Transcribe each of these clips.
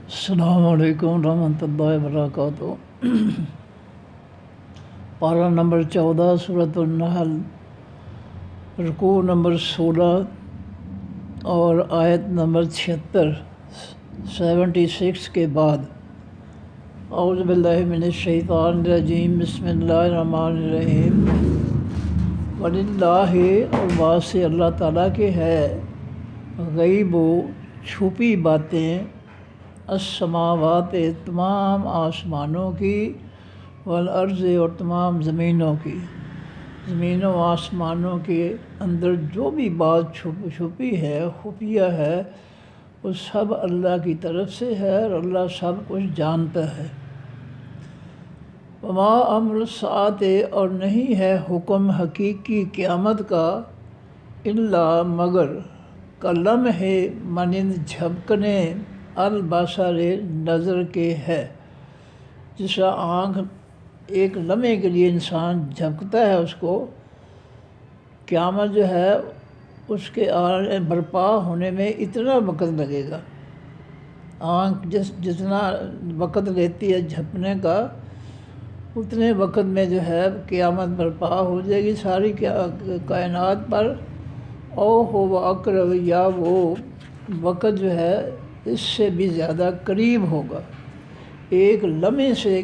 السلام علیکم ورحمۃ اللہ وبرکاتہ۔ پارہ نمبر 14 سورۃ النحل، رکوع نمبر 16 اور آیت نمبر 76 کے بعد۔ اعوذ باللہ من الشیطان الرجیم، بسم اللہ الرحمن الرحیم۔ وَلِلَّهِ، اور واسطے اللہ تعالیٰ کے ہے، غیب و چھپی باتیں، السماوات، تمام آسمانوں کی، والارض، اور تمام زمینوں کی۔ زمینوں و آسمانوں کے اندر جو بھی بات چھپی ہے، خفیہ ہے، وہ سب اللہ کی طرف سے ہے اور اللہ سب کچھ جانتا ہے۔ وما امر الساعۃ، اور نہیں ہے حکم حقیقی قیامت کا، الا مگر کلمح مانند جھپکنے، البصر، نظر کے ہے۔ جس طرح آنکھ ایک لمحے کے لیے انسان جھپکتا ہے، اس کو قیامت جو ہے اس کے برپا ہونے میں اتنا وقت لگے گا۔ آنکھ جتنا وقت لیتی ہے جھپنے کا، اتنے وقت میں جو ہے قیامت برپا ہو جائے گی ساری کائنات پر۔ او ہو اقرب، یا وہ وقت جو ہے اس سے بھی زیادہ قریب ہوگا، ایک لمحے سے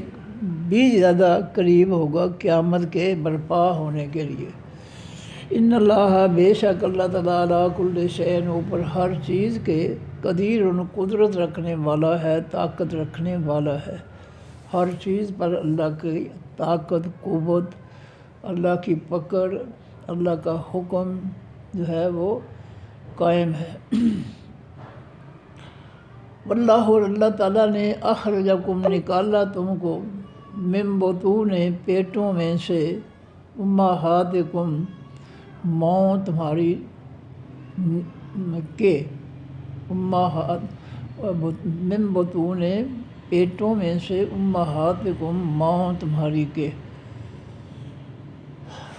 بھی زیادہ قریب ہوگا قیامت کے برپا ہونے کے لیے۔ ان اللہ، بے شک اللہ تعالیٰ، علی کل شیء، اوپر ہر چیز کے، قدیر، قدرت رکھنے والا ہے، طاقت رکھنے والا ہے۔ ہر چیز پر اللہ کی طاقت، قوت، اللہ کی پکڑ، اللہ کا حکم جو ہے وہ قائم ہے۔ واللہ، اور اللہ تعالیٰ نے، اخرجکم، نکالا تم کو، من بطون، پیٹوں میں سے، امہاتکم، ماؤں تمہاری کے، من بطون، پیٹوں میں سے، امہاتکم، ماؤں تمہاری کے۔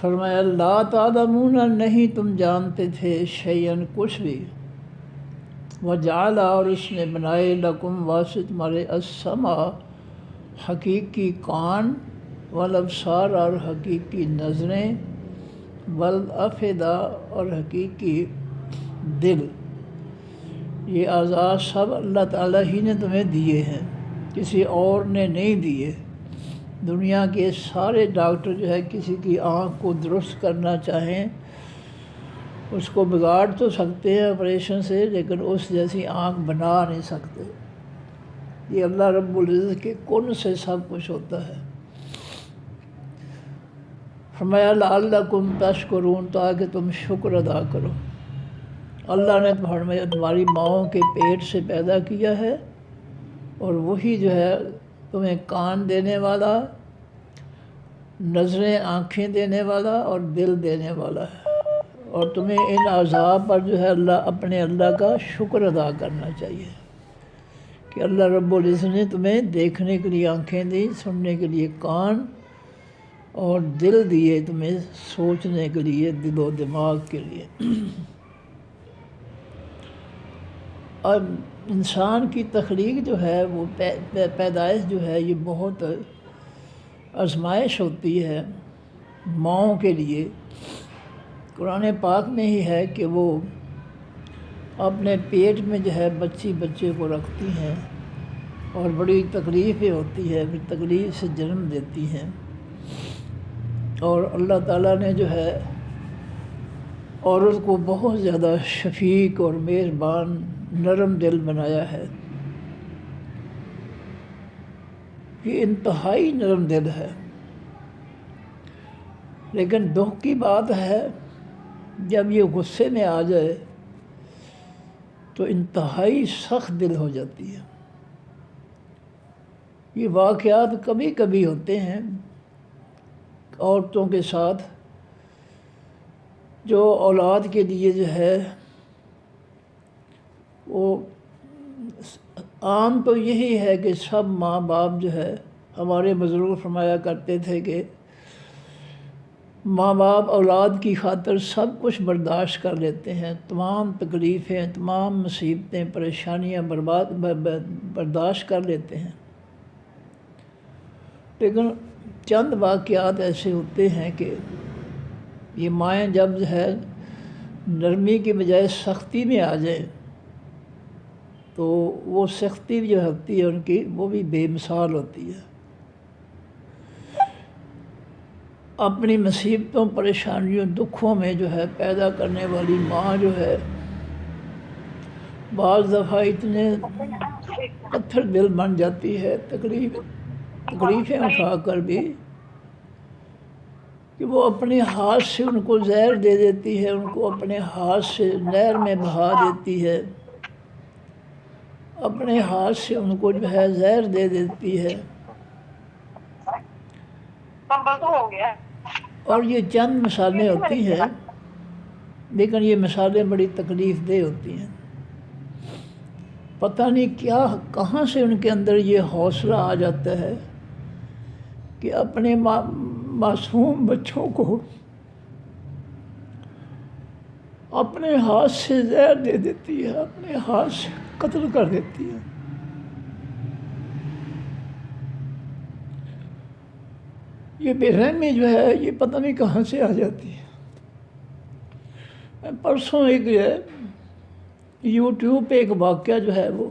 فرمایا لا تعلمون، نہیں تم جانتے تھے، شیئن، کچھ بھی۔ وجعل، اور اس نے بنائے، لکم، واسطے تمہارے، السمع، حقیقی کان، والابصار، اور حقیقی نظریں، والافئدہ، اور حقیقی دل۔ یہ اعضاء سب اللہ تعالیٰ ہی نے تمہیں دیے ہیں، کسی اور نے نہیں دیے۔ دنیا کے سارے ڈاکٹر جو ہے کسی کی آنکھ کو درست کرنا چاہیں، اس کو بگاڑ تو سکتے ہیں آپریشن سے، لیکن اس جیسی آنکھ بنا نہیں سکتے۔ یہ اللہ رب العزت کے کن سے سب کچھ ہوتا ہے۔ فرمایا لعلکم تشکرون، تاکہ تم شکر ادا کرو۔ اللہ نے تمہاری ماؤں کے پیٹ سے پیدا کیا ہے، اور وہی جو ہے تمہیں کان دینے والا، نظریں، آنکھیں دینے والا، اور دل دینے والا ہے۔ اور تمہیں ان اعضاء پر جو ہے اللہ کا شکر ادا کرنا چاہیے کہ اللہ رب العزت نے تمہیں دیکھنے کے لیے آنکھیں دی، سننے کے لیے کان، اور دل دیے تمہیں سوچنے کے لیے، دل و دماغ کے لیے۔ اور انسان کی تخلیق جو ہے وہ پیدائش جو ہے یہ بہت آزمائش ہوتی ہے ماؤں کے لیے۔ قرآن پاک میں ہی ہے کہ وہ اپنے پیٹ میں جو ہے بچے کو رکھتی ہیں، اور بڑی تکلیفیں ہوتی ہے، پھر تکلیف سے جنم دیتی ہیں۔ اور اللہ تعالیٰ نے جو ہے عورت کو بہت زیادہ شفیق اور مہربان، نرم دل بنایا ہے۔ یہ انتہائی نرم دل ہے، لیکن دکھ کی بات ہے جب یہ غصے میں آ جائے تو انتہائی سخت دل ہو جاتی ہے۔ یہ واقعات کبھی کبھی ہوتے ہیں عورتوں کے ساتھ، جو اولاد کے لیے جو ہے وہ عام تو یہی ہے کہ سب ماں باپ جو ہے، ہمارے بزرگ فرمایا کرتے تھے کہ ماں باپ اولاد کی خاطر سب کچھ برداشت کر لیتے ہیں، تمام تکلیفیں، تمام مصیبتیں، پریشانیاں برداشت کر لیتے ہیں، لیکن چند واقعات ایسے ہوتے ہیں کہ یہ مائیں جب جو ہے نرمی کی بجائے سختی میں آ جائیں تو وہ سختی جو ہوتی ہے ان کی وہ بھی بے مثال ہوتی ہے۔ اپنی مصیبتوں، پریشانیوں، دکھوں میں جو ہے پیدا کرنے والی ماں جو ہے بعض دفعہ اتنے پتھر دل بن جاتی ہے تکلیفیں اٹھا کر بھی کہ وہ اپنے ہاتھ سے ان کو زہر دے دیتی ہے، ان کو اپنے ہاتھ سے نہر میں بہا دیتی ہے، اپنے ہاتھ سے ان کو جو ہے زہر دے دیتی ہے۔ اور یہ چند مثالیں ہوتی ہیں، لیکن یہ مثالیں بڑی تکلیف دہ ہوتی ہیں۔ پتہ نہیں کہاں سے ان کے اندر یہ حوصلہ آ جاتا ہے کہ اپنے معصوم بچوں کو اپنے ہاتھ سے زہر دے دیتی ہے، اپنے ہاتھ سے قتل کر دیتی ہے۔ یہ بے رحمی جو ہے یہ پتہ نہیں کہاں سے آ جاتی ہے۔ میں پرسوں ایک جو ہے یوٹیوب پہ ایک واقعہ جو ہے وہ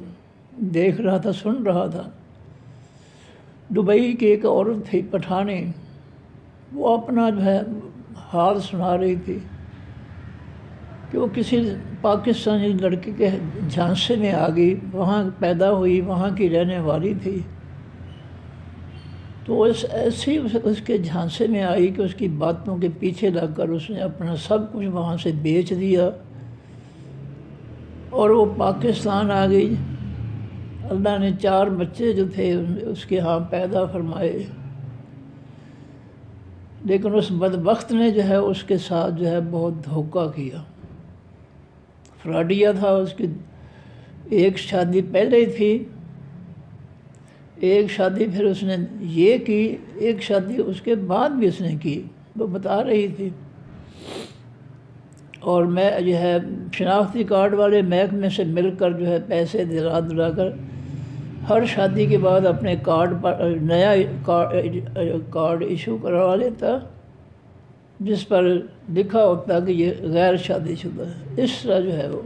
دیکھ رہا تھا، سن رہا تھا۔ دبئی کی ایک عورت تھی پٹھانی، وہ اپنا جو ہے حال سنا رہی تھی کہ وہ کسی پاکستانی لڑکے کے جھانسے میں آ گئی، وہاں پیدا ہوئی، وہاں کی رہنے والی تھی، تو ایسی اس کے جھانسے میں آئی کہ اس کی باتوں کے پیچھے لگ کر اس نے اپنا سب کچھ وہاں سے بیچ دیا اور وہ پاکستان آ گئی۔ اللہ نے 4 بچے جو تھے اس کے ہاں پیدا فرمائے، لیکن اس بدبخت نے جو ہے اس کے ساتھ جو ہے بہت دھوکہ کیا، فراڈیا تھا۔ اس کی ایک شادی پہلے ہی تھی، ایک شادی پھر اس نے یہ کی، ایک شادی اس کے بعد بھی اس نے کی، وہ بتا رہی تھی۔ اور میں جو ہے شناختی کارڈ والے محکمے سے مل کر جو ہے پیسے دلا کر ہر شادی کے بعد اپنے کارڈ پر نیا کارڈ ایشو کروا لیتا، جس پر لکھا ہوتا کہ یہ غیر شادی شدہ ہے۔ اس طرح جو ہے وہ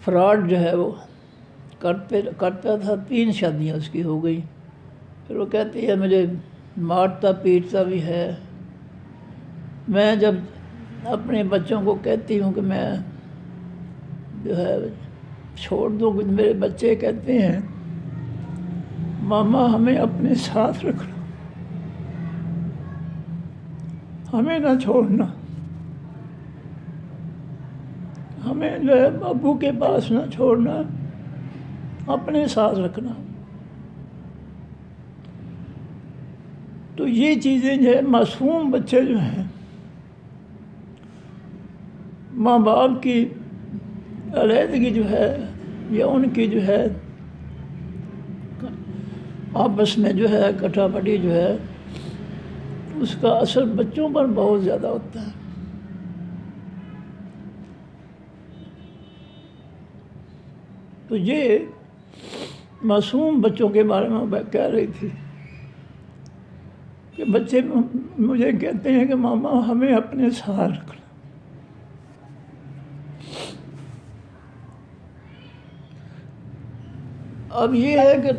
فراڈ جو ہے وہ کرتا تھا۔ 3 شادیاں اس کی ہو گئی۔ پھر وہ کہتی ہے مجھے مارتا پیٹتا بھی ہے۔ میں جب اپنے بچوں کو کہتی ہوں کہ میں جو ہے چھوڑ دوں، میرے بچے کہتے ہیں ماما ہمیں اپنے ساتھ رکھنا، ہمیں نہ چھوڑنا، ہمیں جو ہے ابو کے پاس نہ چھوڑنا، اپنے ساتھ رکھنا۔ تو یہ چیزیں جو ہے معصوم بچے جو ہیں ماں باپ کی علیحدگی جو ہے یا ان کی جو ہے آپس میں جو ہے کٹا پٹی جو ہے اس کا اثر بچوں پر بہت زیادہ ہوتا ہے۔ تو یہ معصوم بچوں کے بارے میں میں کہہ رہی تھی کہ بچے مجھے کہتے ہیں کہ ماما ہمیں اپنے ساتھ رکھنا۔ اب یہ ہے کہ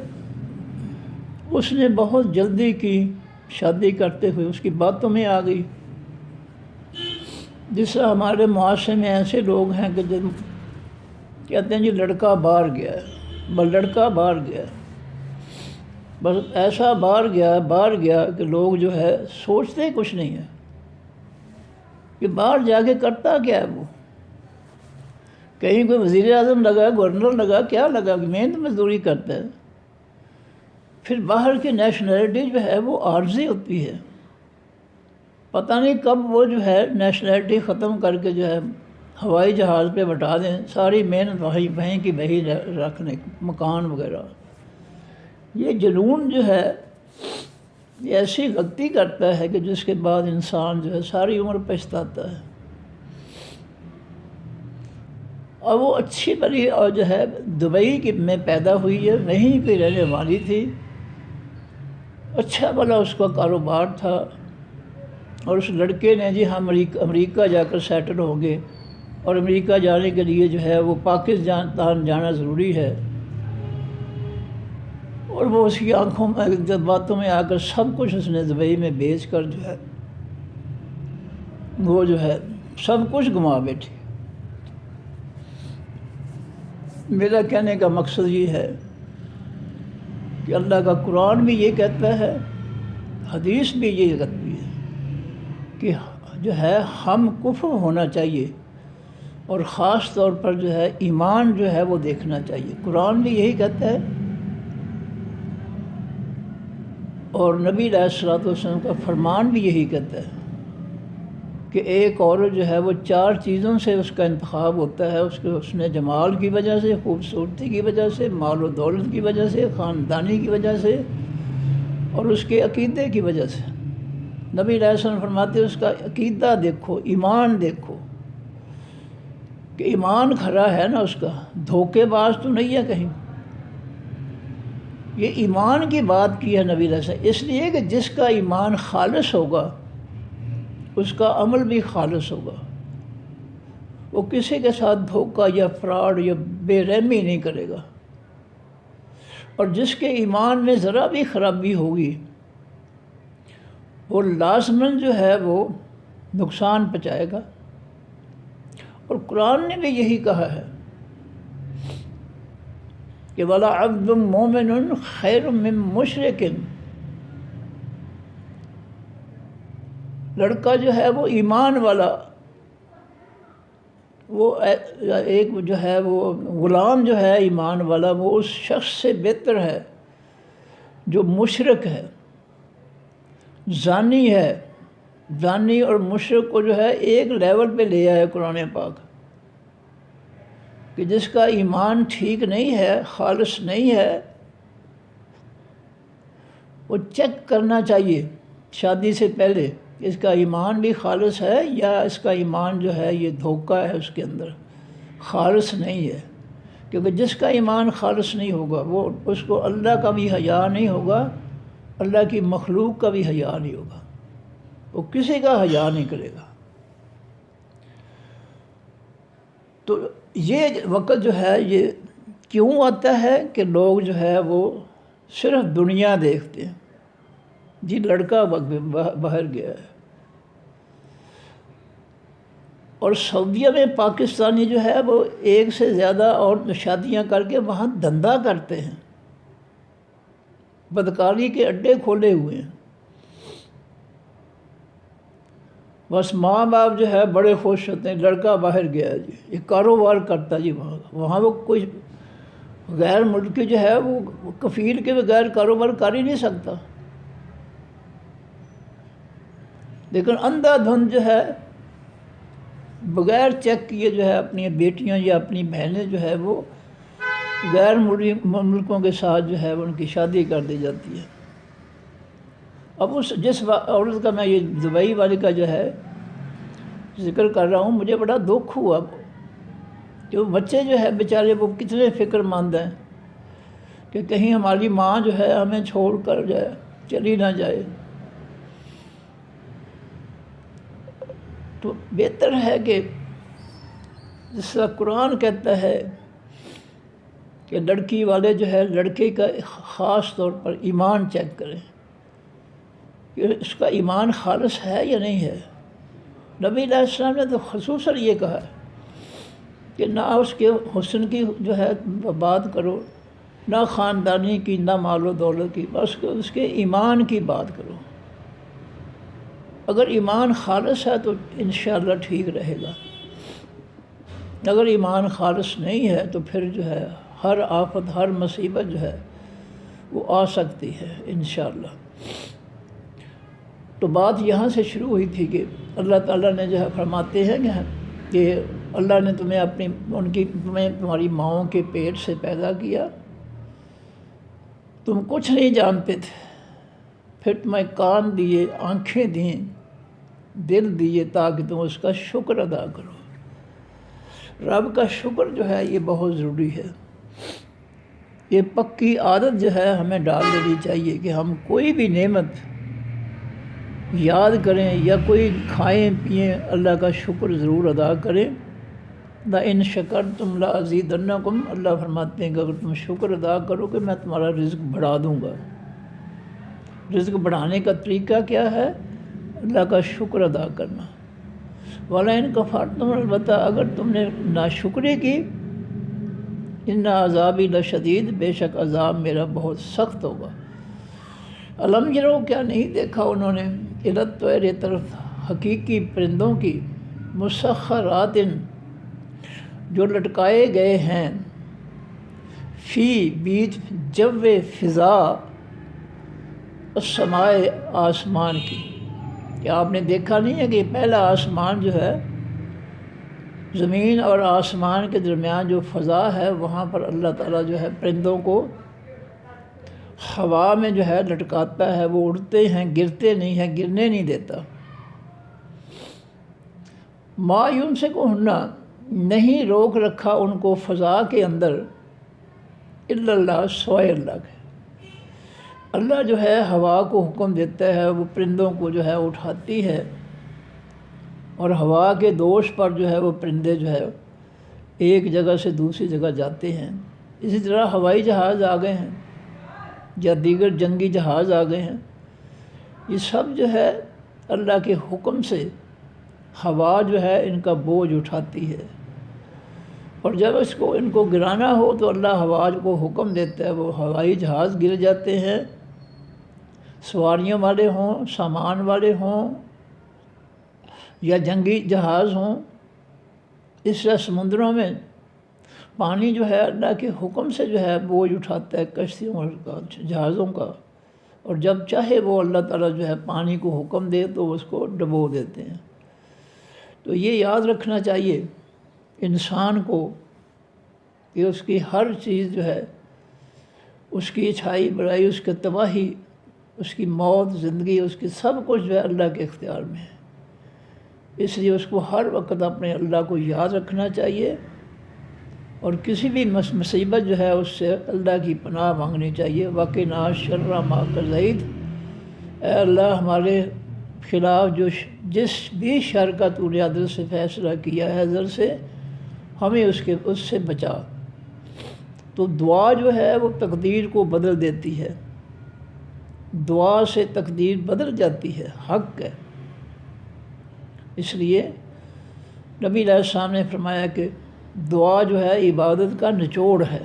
اس نے بہت جلدی کی شادی کرتے ہوئے، اس کی باتوں میں آ گئی، جس طرح ہمارے معاشرے میں ایسے لوگ ہیں کہ جب کہتے ہیں جی لڑکا باہر گیا ہے، بس لڑکا باہر گیا ہے، بس ایسا باہر گیا کہ لوگ جو ہے سوچتے کچھ نہیں ہے کہ باہر جا کے کرتا کیا ہے وہ، کہیں کوئی وزیر اعظم لگا، گورنر لگا، کیا لگا، محنت مزدوری کرتا ہے۔ پھر باہر کی نیشنلٹی جو ہے وہ عارضی ہوتی ہے، پتہ نہیں کب وہ جو ہے نیشنلٹی ختم کر کے جو ہے ہوائی جہاز پہ بٹھا دیں، ساری محنت وہیں کی وہیں رکھنے، مکان وغیرہ۔ یہ جنون جو ہے یہ ایسی غلطی کرتا ہے کہ جس کے بعد انسان جو ہے ساری عمر پچھتاتا ہے. اور وہ اچھی بڑی اور جو ہے دبئی میں پیدا ہوئی ہے، وہیں پہ رہنے والی تھی، اچھا بھلا اس کا کاروبار تھا، اور اس لڑکے نے جی ہم امریکہ جا کر سیٹل ہوں گے، اور امریکہ جانے کے لیے جو ہے وہ پاکستان جانا ضروری ہے، اور وہ اس کی آنکھوں میں جذباتوں میں آ کر سب کچھ اس نے دبئی میں بیچ کر جو ہے وہ جو ہے سب کچھ گنوا بیٹھی. میرا کہنے کا مقصد یہ ہے کہ اللہ کا قرآن بھی یہ کہتا ہے، حدیث بھی یہ کہتی ہے کہ جو ہے ہم کفر ہونا چاہیے، اور خاص طور پر جو ہے ایمان جو ہے وہ دیکھنا چاہیے. قرآن بھی یہی کہتا ہے، اور نبی علیہ الصلوۃ والسلام کا فرمان بھی یہی کہتا ہے کہ ایک عورت جو ہے وہ 4 چیزوں سے اس کا انتخاب ہوتا ہے، اس نے جمال کی وجہ سے، خوبصورتی کی وجہ سے، مال و دولت کی وجہ سے، خاندانی کی وجہ سے، اور اس کے عقیدے کی وجہ سے. نبی علیہ السلام فرماتے ہیں اس کا عقیدہ دیکھو، ایمان دیکھو کہ ایمان کھرا ہے نا اس کا، دھوکے باز تو نہیں ہے کہیں. یہ ایمان کی بات کی ہے نبی علیہ السلام، اس لیے کہ جس کا ایمان خالص ہوگا اس کا عمل بھی خالص ہوگا، وہ کسی کے ساتھ دھوکہ یا فراڈ یا بے رحمی نہیں کرے گا. اور جس کے ایمان میں ذرا بھی خرابی ہوگی وہ لازماً جو ہے وہ نقصان پہنچائے گا. اور قرآن نے بھی یہی کہا ہے کہ وَلَعَبْدٌ مُّؤْمِنٌ خَيْرٌ مِّن مُّشْرِكٍ. لڑکا جو ہے وہ ایمان والا، وہ ایک جو ہے وہ غلام جو ہے ایمان والا، وہ اس شخص سے بہتر ہے جو مشرک ہے، زانی ہے. زانی اور مشرک کو جو ہے ایک لیول پہ لے آئے قرآن پاک کہ جس کا ایمان ٹھیک نہیں ہے، خالص نہیں ہے، وہ چیک کرنا چاہیے شادی سے پہلے اس کا ایمان بھی خالص ہے یا اس کا ایمان جو ہے یہ دھوکہ ہے، اس کے اندر خالص نہیں ہے. کیونکہ جس کا ایمان خالص نہیں ہوگا وہ اس کو اللہ کا بھی حیا نہیں ہوگا، اللہ کی مخلوق کا بھی حیا نہیں ہوگا، وہ کسی کا حیا نہیں کرے گا. تو یہ وقت جو ہے یہ کیوں آتا ہے کہ لوگ جو ہے وہ صرف دنیا دیکھتے ہیں. جی لڑکا باہر گیا ہے، اور سعودیہ میں پاکستانی جو ہے وہ ایک سے زیادہ اور شادیاں کر کے وہاں دھندا کرتے ہیں، بدکاری کے اڈے کھولے ہوئے ہیں. بس ماں باپ جو ہے بڑے خوش ہوتے ہیں لڑکا باہر گیا جی، یہ کاروبار کرتا جی وہاں وہ کوئی غیر ملکی جو ہے وہ کفیل کے بغیر کاروبار کر ہی نہیں سکتا. لیکن اندھا دھند جو ہے بغیر چیک کیے جو ہے اپنی بیٹیاں یا اپنی بہنیں جو ہے وہ غیر ملکوں کے ساتھ جو ہے ان کی شادی کر دی جاتی ہے. اب جس عورت کا میں یہ دبئی والی کا جو ہے ذکر کر رہا ہوں، مجھے بڑا دکھ ہوا کہ وہ بچے جو ہے بیچارے وہ کتنے فکر مند ہیں کہ کہیں ہماری ماں جو ہے ہمیں چھوڑ کر جائے، چلی نہ جائے. تو بہتر ہے کہ جس طرح قرآن کہتا ہے کہ لڑکی والے جو ہے لڑکے کا خاص طور پر ایمان چیک کریں کہ اس کا ایمان خالص ہے یا نہیں ہے. نبی علیہ السلام نے تو خصوصاً یہ کہا کہ نہ اس کے حسن کی جو ہے بات کرو، نہ خاندانی کی، نہ مال و دولت کی، بس اس کے ایمان کی بات کرو. اگر ایمان خالص ہے تو انشاءاللہ ٹھیک رہے گا، اگر ایمان خالص نہیں ہے تو پھر جو ہے ہر آفت، ہر مصیبت جو ہے وہ آ سکتی ہے انشاءاللہ. تو بات یہاں سے شروع ہوئی تھی کہ اللہ تعالیٰ نے جو ہے فرماتے ہیں کہ اللہ نے تمہیں تمہاری ماؤں کے پیٹ سے پیدا کیا، تم کچھ نہیں جانتے تھے، پھر تمہیں کان دیے، آنکھیں دیں، دل دیے تاکہ تم اس کا شکر ادا کرو۔ رب کا شکر جو ہے یہ بہت ضروری ہے۔ یہ پکی عادت جو ہے ہمیں ڈال دینی چاہیے کہ ہم کوئی بھی نعمت یاد کریں یا کوئی کھائیں پئیں، اللہ کا شکر ضرور ادا کریں۔ لَإِن شَكَرْتُمْ لَأَزِيدَنَّكُمْ، اللہ فرماتے ہیں کہ اگر تم شکر ادا کرو کہ میں تمہارا رزق بڑھا دوں گا۔ رزق بڑھانے کا طریقہ کیا ہے؟ اللہ کا شکر ادا کرنا۔ وَلَئِن كَفَرْتُمْ، البتہ اگر تم نے ناشکری کی، اِنَّ عَذَابِي لَشَدِيدٌ، بے شک عذاب میرا بہت سخت ہوگا۔ الم یرو، کیا نہیں دیکھا انہوں نے، الی الطیر، طرف حقیقی پرندوں کی، مسخرات، جو لٹکائے گئے ہیں، فی بیچ جو فضا، السماء، آسمان کی۔ کیا آپ نے دیکھا نہیں ہے کہ پہلا آسمان جو ہے، زمین اور آسمان کے درمیان جو فضا ہے، وہاں پر اللہ تعالیٰ جو ہے پرندوں کو ہوا میں جو ہے لٹکاتا ہے، وہ اڑتے ہیں، گرتے نہیں ہیں، گرنے نہیں دیتا۔ ما یمسکہن، نہیں روک رکھا ان کو فضا کے اندر، الا اللہ، سوائے اللہ کے۔ اللہ جو ہے ہوا کو حکم دیتا ہے، وہ پرندوں کو جو ہے اٹھاتی ہے، اور ہوا کے دوش پر جو ہے وہ پرندے جو ہے ایک جگہ سے دوسری جگہ جاتے ہیں۔ اسی طرح ہوائی جہاز آ گئے ہیں یا دیگر جنگی جہاز آ گئے ہیں، یہ سب جو ہے اللہ کے حکم سے ہوا جو ہے ان کا بوجھ اٹھاتی ہے، اور جب ان کو گرانا ہو تو اللہ ہوا کو حکم دیتا ہے، وہ ہوائی جہاز گر جاتے ہیں، سواریوں والے ہوں، سامان والے ہوں یا جنگی جہاز ہوں۔ اس طرح سمندروں میں پانی جو ہے اللہ کے حکم سے جو ہے بوجھ اٹھاتا ہے کشتیوں کا، جہازوں کا، اور جب چاہے وہ اللہ تعالیٰ جو ہے پانی کو حکم دے تو اس کو ڈبو دیتے ہیں۔ تو یہ یاد رکھنا چاہیے انسان کو کہ اس کی ہر چیز جو ہے، اس کی اچھائی برائی، اس کی تباہی، اس کی موت، زندگی، اس کی سب کچھ جو ہے اللہ کے اختیار میں ہے۔ اس لیے اس کو ہر وقت اپنے اللہ کو یاد رکھنا چاہیے، اور کسی بھی مصیبت جو ہے اس سے اللہ کی پناہ مانگنی چاہیے۔ وَقِنَا شَرَّ مَا قَضَيْتَ، اے اللہ ہمارے خلاف جس بھی شر کا تو نے عدل سے فیصلہ کیا ہے، ذر سے ہمیں اس سے بچا۔ تو دعا جو ہے وہ تقدیر کو بدل دیتی ہے، دعا سے تقدیر بدل جاتی ہے، حق ہے۔ اس لیے نبی علیہ السلام نے فرمایا کہ دعا جو ہے عبادت کا نچوڑ ہے،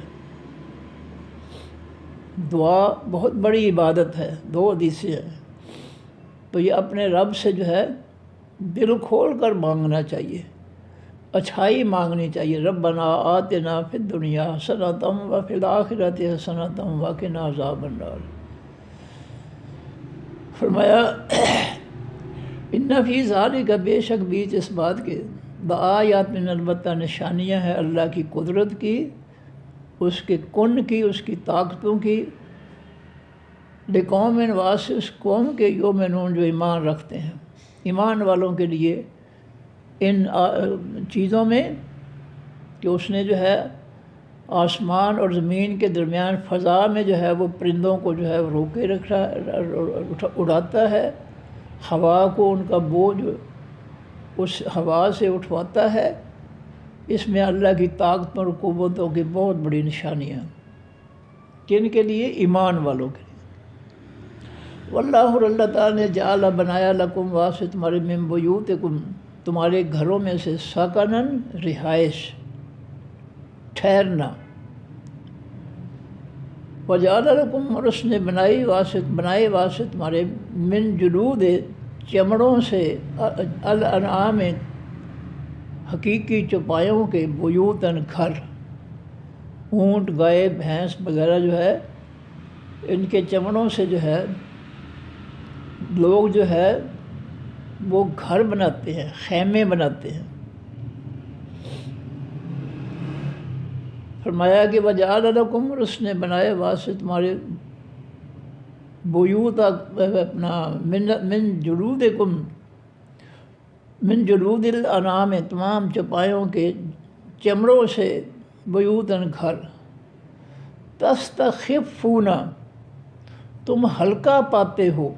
دعا بہت بڑی عبادت ہے۔ 2 حدیثیں ہیں، تو یہ اپنے رب سے جو ہے دل کھول کر مانگنا چاہیے، اچھائی مانگنی چاہیے۔ ربنا آتنا فی الدنیا حسنۃ وفی الآخرۃ حسنۃ وقنا عذاب النار۔ فرمایا ان فی ذالک، بے شک بیچ اس بات کے، لآیات، من البتہ نشانیاں ہیں اللہ کی قدرت کی، اس کے کن کی، اس کی طاقتوں کی، لقوم، واسطے اس قوم کے، یؤمنون، جو ایمان رکھتے ہیں۔ ایمان والوں کے لیے ان چیزوں میں کہ اس نے جو ہے آسمان اور زمین کے درمیان فضا میں جو ہے وہ پرندوں کو جو ہے روکے رکھا، اڑاتا ہے، ہوا کو ان کا بوجھ اس ہوا سے اٹھواتا ہے، اس میں اللہ کی طاقت اور قوتوں کی بہت بڑی نشانیاں، کن کے لیے؟ ایمان والوں کے لیے۔ واللہ، اللہ تعالیٰ نے جعل، بنایا، لکم، واسطے تمہارے، من بیوتکم، تمہارے گھروں میں سے، سکنن، رہائش، ٹھہرنا، وجعل لکم، اور اس نے بنائے واسطے تمہارے، من جلود، چمڑوں سے، الانعام، حقیقی چوپایوں کے، بیوتن، گھر، اونٹ، گائے، بھینس وغیرہ جو ہے، ان کے چمڑوں سے جو ہے لوگ جو ہے وہ گھر بناتے ہیں، خیمے بناتے ہیں۔ فرمایا کہ وجعل لکم، اور اس نے بنائے واسطے تمہارے، بیوت اپنا من جلود الانام، تمام چوپایوں کے چمڑوں سے، بیوتن گھر، تستخفون تم ہلکا پاتے ہو،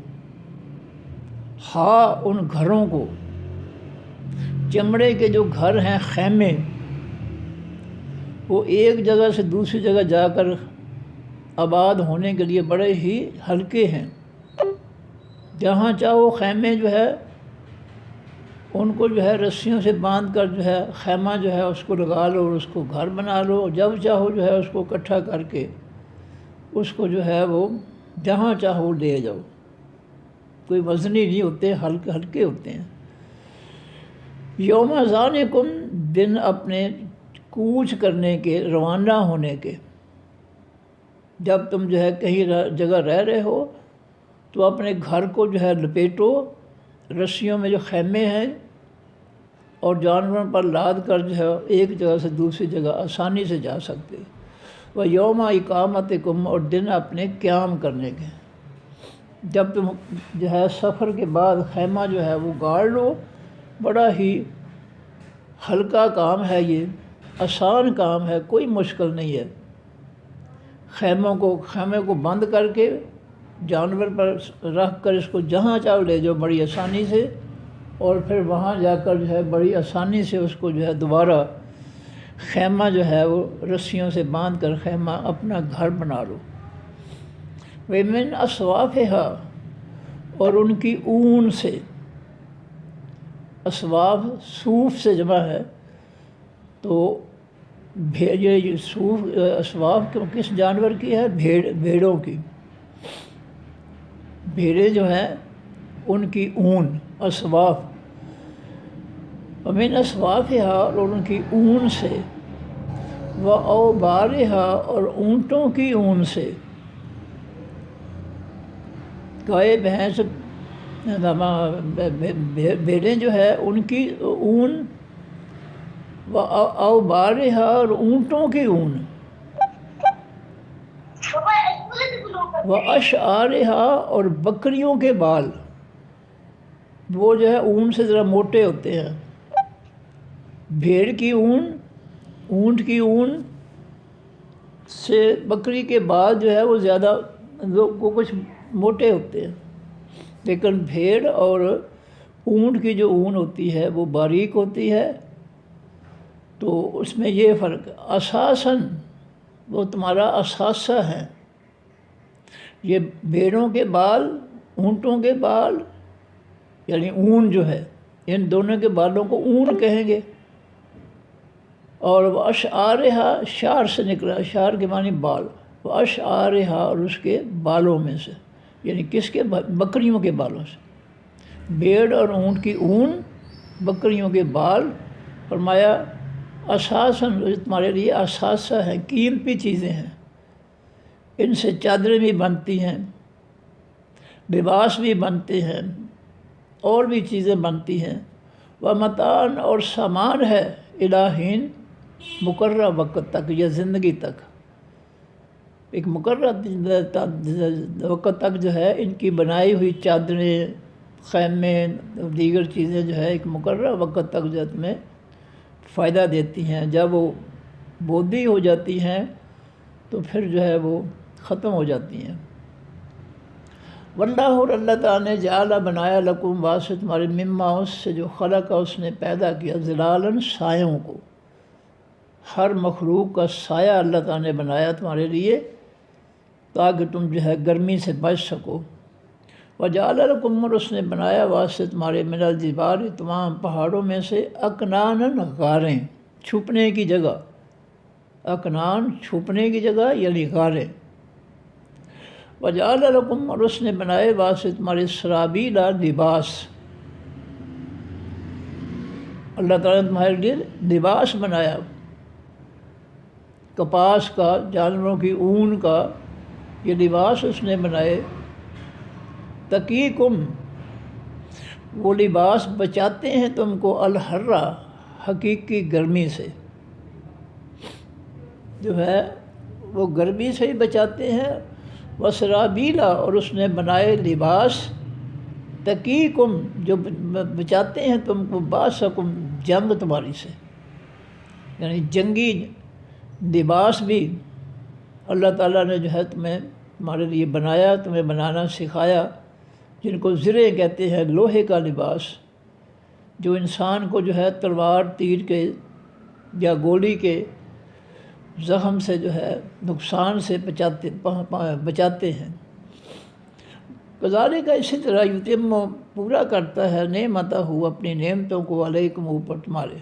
ہاں ان گھروں کو، چمڑے کے جو گھر ہیں، خیمے، وہ ایک جگہ سے دوسری جگہ جا کر آباد ہونے کے لیے بڑے ہی ہلکے ہیں۔ جہاں چاہو خیمے جو ہے ان کو جو ہے رسیوں سے باندھ کر جو ہے خیمہ جو ہے اس کو لگا لو اور اس کو گھر بنا لو، جب چاہو جو ہے اس کو اکٹھا کر کے اس کو جو ہے وہ جہاں چاہو لے جاؤ، کوئی وزنی نہیں ہوتے، ہلکے ہلکے ہوتے ہیں۔ یوم ذانکم، دن اپنے کوچ کرنے کے، روانہ ہونے کے، جب تم جو ہے کہیں جگہ رہ رہے ہو تو اپنے گھر کو جو ہے لپیٹو، رسیوں میں جو خیمے ہیں، اور جانوروں پر لاد کر جو ہے ایک جگہ سے دوسری جگہ آسانی سے جا سکتے۔ وہ یوم اقامتکم، اور دن اپنے قیام کرنے کے، جب تم جو ہے سفر کے بعد خیمہ جو ہے وہ گاڑ لو، بڑا ہی ہلکا کام ہے، یہ آسان کام ہے، کوئی مشکل نہیں ہے۔ خیمے کو بند کر کے جانور پر رکھ کر اس کو جہاں چاہو لے جاؤ بڑی آسانی سے، اور پھر وہاں جا کر جو ہے بڑی آسانی سے اس کو جو ہے دوبارہ خیمہ جو ہے وہ رسیوں سے باندھ کر خیمہ اپنا گھر بنا لو۔ وَمِنْ أَصْوَافِهَا، اور ان کی اون سے، اصواف صوف سے جمع ہے، تو یہ صوف اصواف کس جانور کی ہے؟ بھیڑوں کی، بھیڑیں جو ہیں ان کی اون، اصواف۔ وَمِنْ أَصْوَافِهَا، اور ان کی اون سے، وَأَوْبَارِهَا، اور اونٹوں کی اون سے، گائے بھینس بھیڑیں جو ہے ان کی اون، وَأَوْبَارِهَا، اور اونٹوں کی اون، وَأَشْعَارِهَا، اور بکریوں کے بال، وہ جو ہے اون سے ذرا موٹے ہوتے ہیں۔ بھیڑ کی اون، اونٹ کی اون سے بکری کے بال جو ہے وہ زیادہ وہ کچھ موٹے ہوتے ہیں، لیکن بھیڑ اور اونٹ کی جو اون ہوتی ہے وہ باریک ہوتی ہے۔ تو اس میں یہ فرق، اساساً وہ تمہارا اثاثہ ہے۔ یہ بھیڑوں کے بال، اونٹوں کے بال، یعنی اون جو ہے، ان دونوں کے بالوں کو اون کہیں گے۔ اور وَأَشْعَارِهَا، شعر سے نکلا، شعر کے معنی بال، وَأَشْعَارِهَا، اور اس کے بالوں میں سے، یعنی کس کے؟ بکریوں کے بالوں سے۔ بھیڑ اور اونٹ کی اون، بکریوں کے بال، فرمایا اساساً تمہارے لیے اثاثہ ہیں، قیمتی چیزیں ہیں، ان سے چادریں بھی بنتی ہیں، لباس بھی بنتے ہیں، اور بھی چیزیں بنتی ہیں۔ وَمَتَاعًا، اور سامان ہے، إِلَىٰ حِینٍ، مقررہ وقت تک یا زندگی تک، ایک مقررہ وقت تک جو ہے ان کی بنائی ہوئی چادریں، خیمے، دیگر چیزیں جو ہے ایک مقررہ وقت تک جو ہے تمہیں فائدہ دیتی ہیں۔ جب وہ بودھی ہو جاتی ہیں تو پھر جو ہے وہ ختم ہو جاتی ہیں۔ واللہ، اور اللہ تعالیٰ نے جعل بنایا لکم، واسطہ تمہارے، مما، اس سے جو خلق اس نے پیدا کیا، ظلالاً، سایوں کو، ہر مخلوق کا سایہ اللہ تعالیٰ نے بنایا تمہارے لیے تاکہ تم جو ہے گرمی سے بچ سکو۔ وجعل لکم، اور اس نے بنایا واسطہ تمہارے، من الجبال، تمام پہاڑوں میں سے، اکناناً، غاریں، چھپنے کی جگہ، اکنان چھپنے کی جگہ یعنی غاریں۔ وجعل لکم، اور اس نے بنائے واسطہ تمہارے، سرابیل، لباس، اللہ تعالیٰ نے تمہارے لیے لباس بنایا، کپاس کا، جانوروں کی اون کا، یہ لباس اس نے بنائے۔ تقیکم، وہ لباس بچاتے ہیں تم کو، الحرہ، حقیقی گرمی سے، جو ہے وہ گرمی سے ہی بچاتے ہیں، وسرابیلا، اور اس نے بنائے لباس، تقیکم جو بچاتے ہیں تم کو، باسکم جنگ تمہاری سے، یعنی جنگی لباس بھی اللہ تعالیٰ نے جو ہے تمہارے لیے بنایا، تمہیں بنانا سکھایا، جن کو زرے کہتے ہیں، لوہے کا لباس، جو انسان کو جو ہے تلوار تیر کے یا گولی کے زخم سے جو ہے نقصان سے بچاتے ہیں۔ کذالک اسی طرح یتم پورا کرتا ہے نعمتہ اپنی نعمتوں کو علیکم اوپر تمہارے۔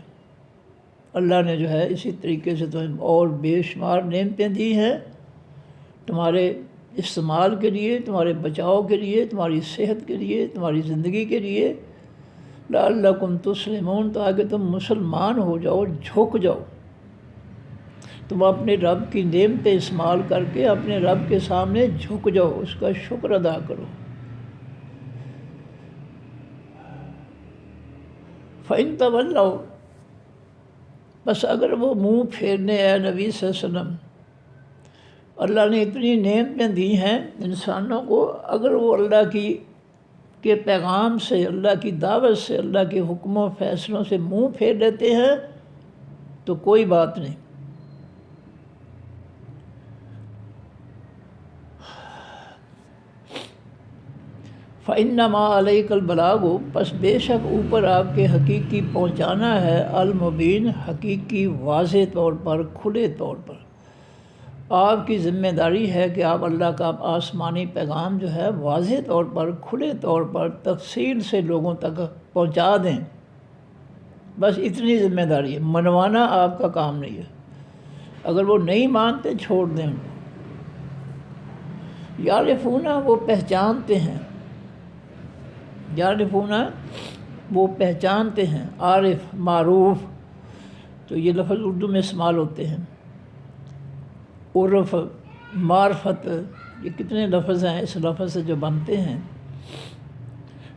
اللہ نے جو ہے اسی طریقے سے تمہیں اور بے شمار نعمتیں دی ہیں تمہارے استعمال کے لیے، تمہارے بچاؤ کے لیے، تمہاری صحت کے لیے، تمہاری زندگی کے لیے، لعلکم تسلمون، تاکہ تم مسلمان ہو جاؤ، جھک جاؤ، تم اپنے رب کی نعمتیں استعمال کر کے اپنے رب کے سامنے جھک جاؤ، اس کا شکر ادا کرو۔ فَإِن تَوَلَّوْا، بس اگر وہ منہ پھیرنے اے نبی صلی اللہ علیہ وسلم، اللہ نے اتنی نعمتیں دی ہیں انسانوں کو، اگر وہ اللہ کے پیغام سے، اللہ کی دعوت سے، اللہ کے حکم و فیصلوں سے منہ پھیر لیتے ہیں تو کوئی بات نہیں۔ فَإِنَّمَا عَلَيْكَ الْبَلَاغُ، پس بے شک اوپر آپ کے حقیقی پہنچانا ہے، المبین حقیقی واضح طور پر، کھلے طور پر۔ آپ کی ذمہ داری ہے کہ آپ اللہ کا آسمانی پیغام جو ہے واضح طور پر، کھلے طور پر، تفصیل سے لوگوں تک پہنچا دیں، بس اتنی ذمہ داری ہے، منوانا آپ کا کام نہیں ہے۔ اگر وہ نہیں مانتے چھوڑ دیں ان کو۔ یعرفون، وہ پہچانتے ہیں، یعرفون وہ پہچانتے ہیں، عارف معروف، تو یہ لفظ اردو میں استعمال ہوتے ہیں، عرف، معرفت، یہ کتنے لفظ ہیں اس لفظ سے جو بنتے ہیں۔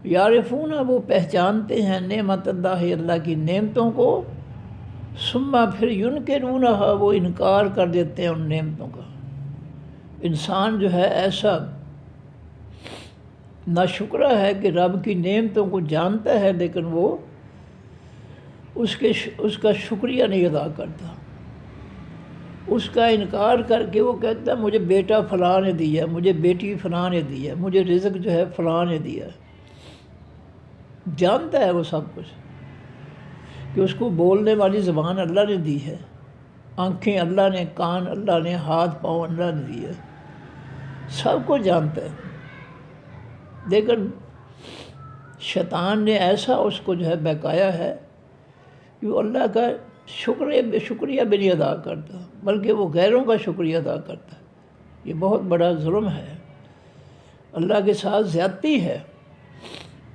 یعرفون وہ پہچانتے ہیں نعمت اللہ، اللہ کی نعمتوں کو، ثم پھر ینکرونہا وہ انکار کر دیتے ہیں ان نعمتوں کا۔ انسان جو ہے ایسا ناشکرہ ہے کہ رب کی نعمتوں کو جانتا ہے لیکن وہ اس کا شکریہ نہیں ادا کرتا، اس کا انکار کر کے وہ کہتا ہے مجھے بیٹا فلاں نے دیا ہے، مجھے بیٹی فلاں نے دی ہے، مجھے رزق جو ہے فلاں نے دیا ہے۔ جانتا ہے وہ سب کچھ کہ اس کو بولنے والی زبان اللہ نے دی ہے، آنکھیں اللہ نے، کان اللہ نے، ہاتھ پاؤں اللہ نے دی ہے، سب کو جانتا ہے، لیکن شیطان نے ایسا اس کو جو ہے بہکایا ہے کہ وہ اللہ کا شکریہ بھی نہیں ادا کرتا، بلکہ وہ غیروں کا شکریہ ادا کرتا ہے۔ یہ بہت بڑا ظلم ہے، اللہ کے ساتھ زیادتی ہے۔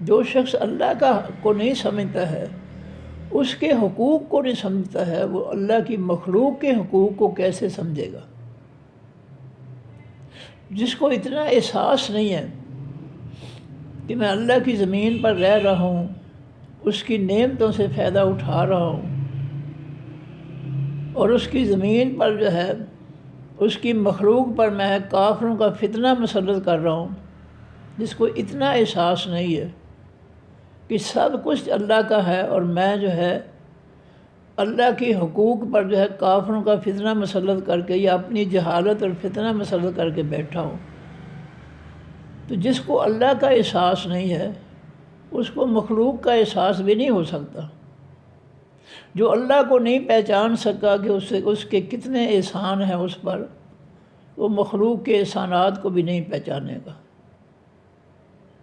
جو شخص اللہ کا کو نہیں سمجھتا ہے، اس کے حقوق کو نہیں سمجھتا ہے، وہ اللہ کی مخلوق کے حقوق کو کیسے سمجھے گا؟ جس کو اتنا احساس نہیں ہے کہ میں اللہ کی زمین پر رہ رہا ہوں، اس کی نعمتوں سے فائدہ اٹھا رہا ہوں، اور اس کی زمین پر جو ہے اس کی مخلوق پر میں کافروں کا فتنہ مسلط کر رہا ہوں، جس کو اتنا احساس نہیں ہے کہ سب کچھ اللہ کا ہے اور میں جو ہے اللہ کے حقوق پر جو ہے کافروں کا فتنہ مسلط کر کے یا اپنی جہالت اور فتنہ مسلط کر کے بیٹھا ہوں۔ تو جس کو اللہ کا احساس نہیں ہے اس کو مخلوق کا احساس بھی نہیں ہو سکتا۔ جو اللہ کو نہیں پہچان سکا کہ اس کے کتنے احسان ہیں اس پر، وہ مخلوق کے احسانات کو بھی نہیں پہچانے گا۔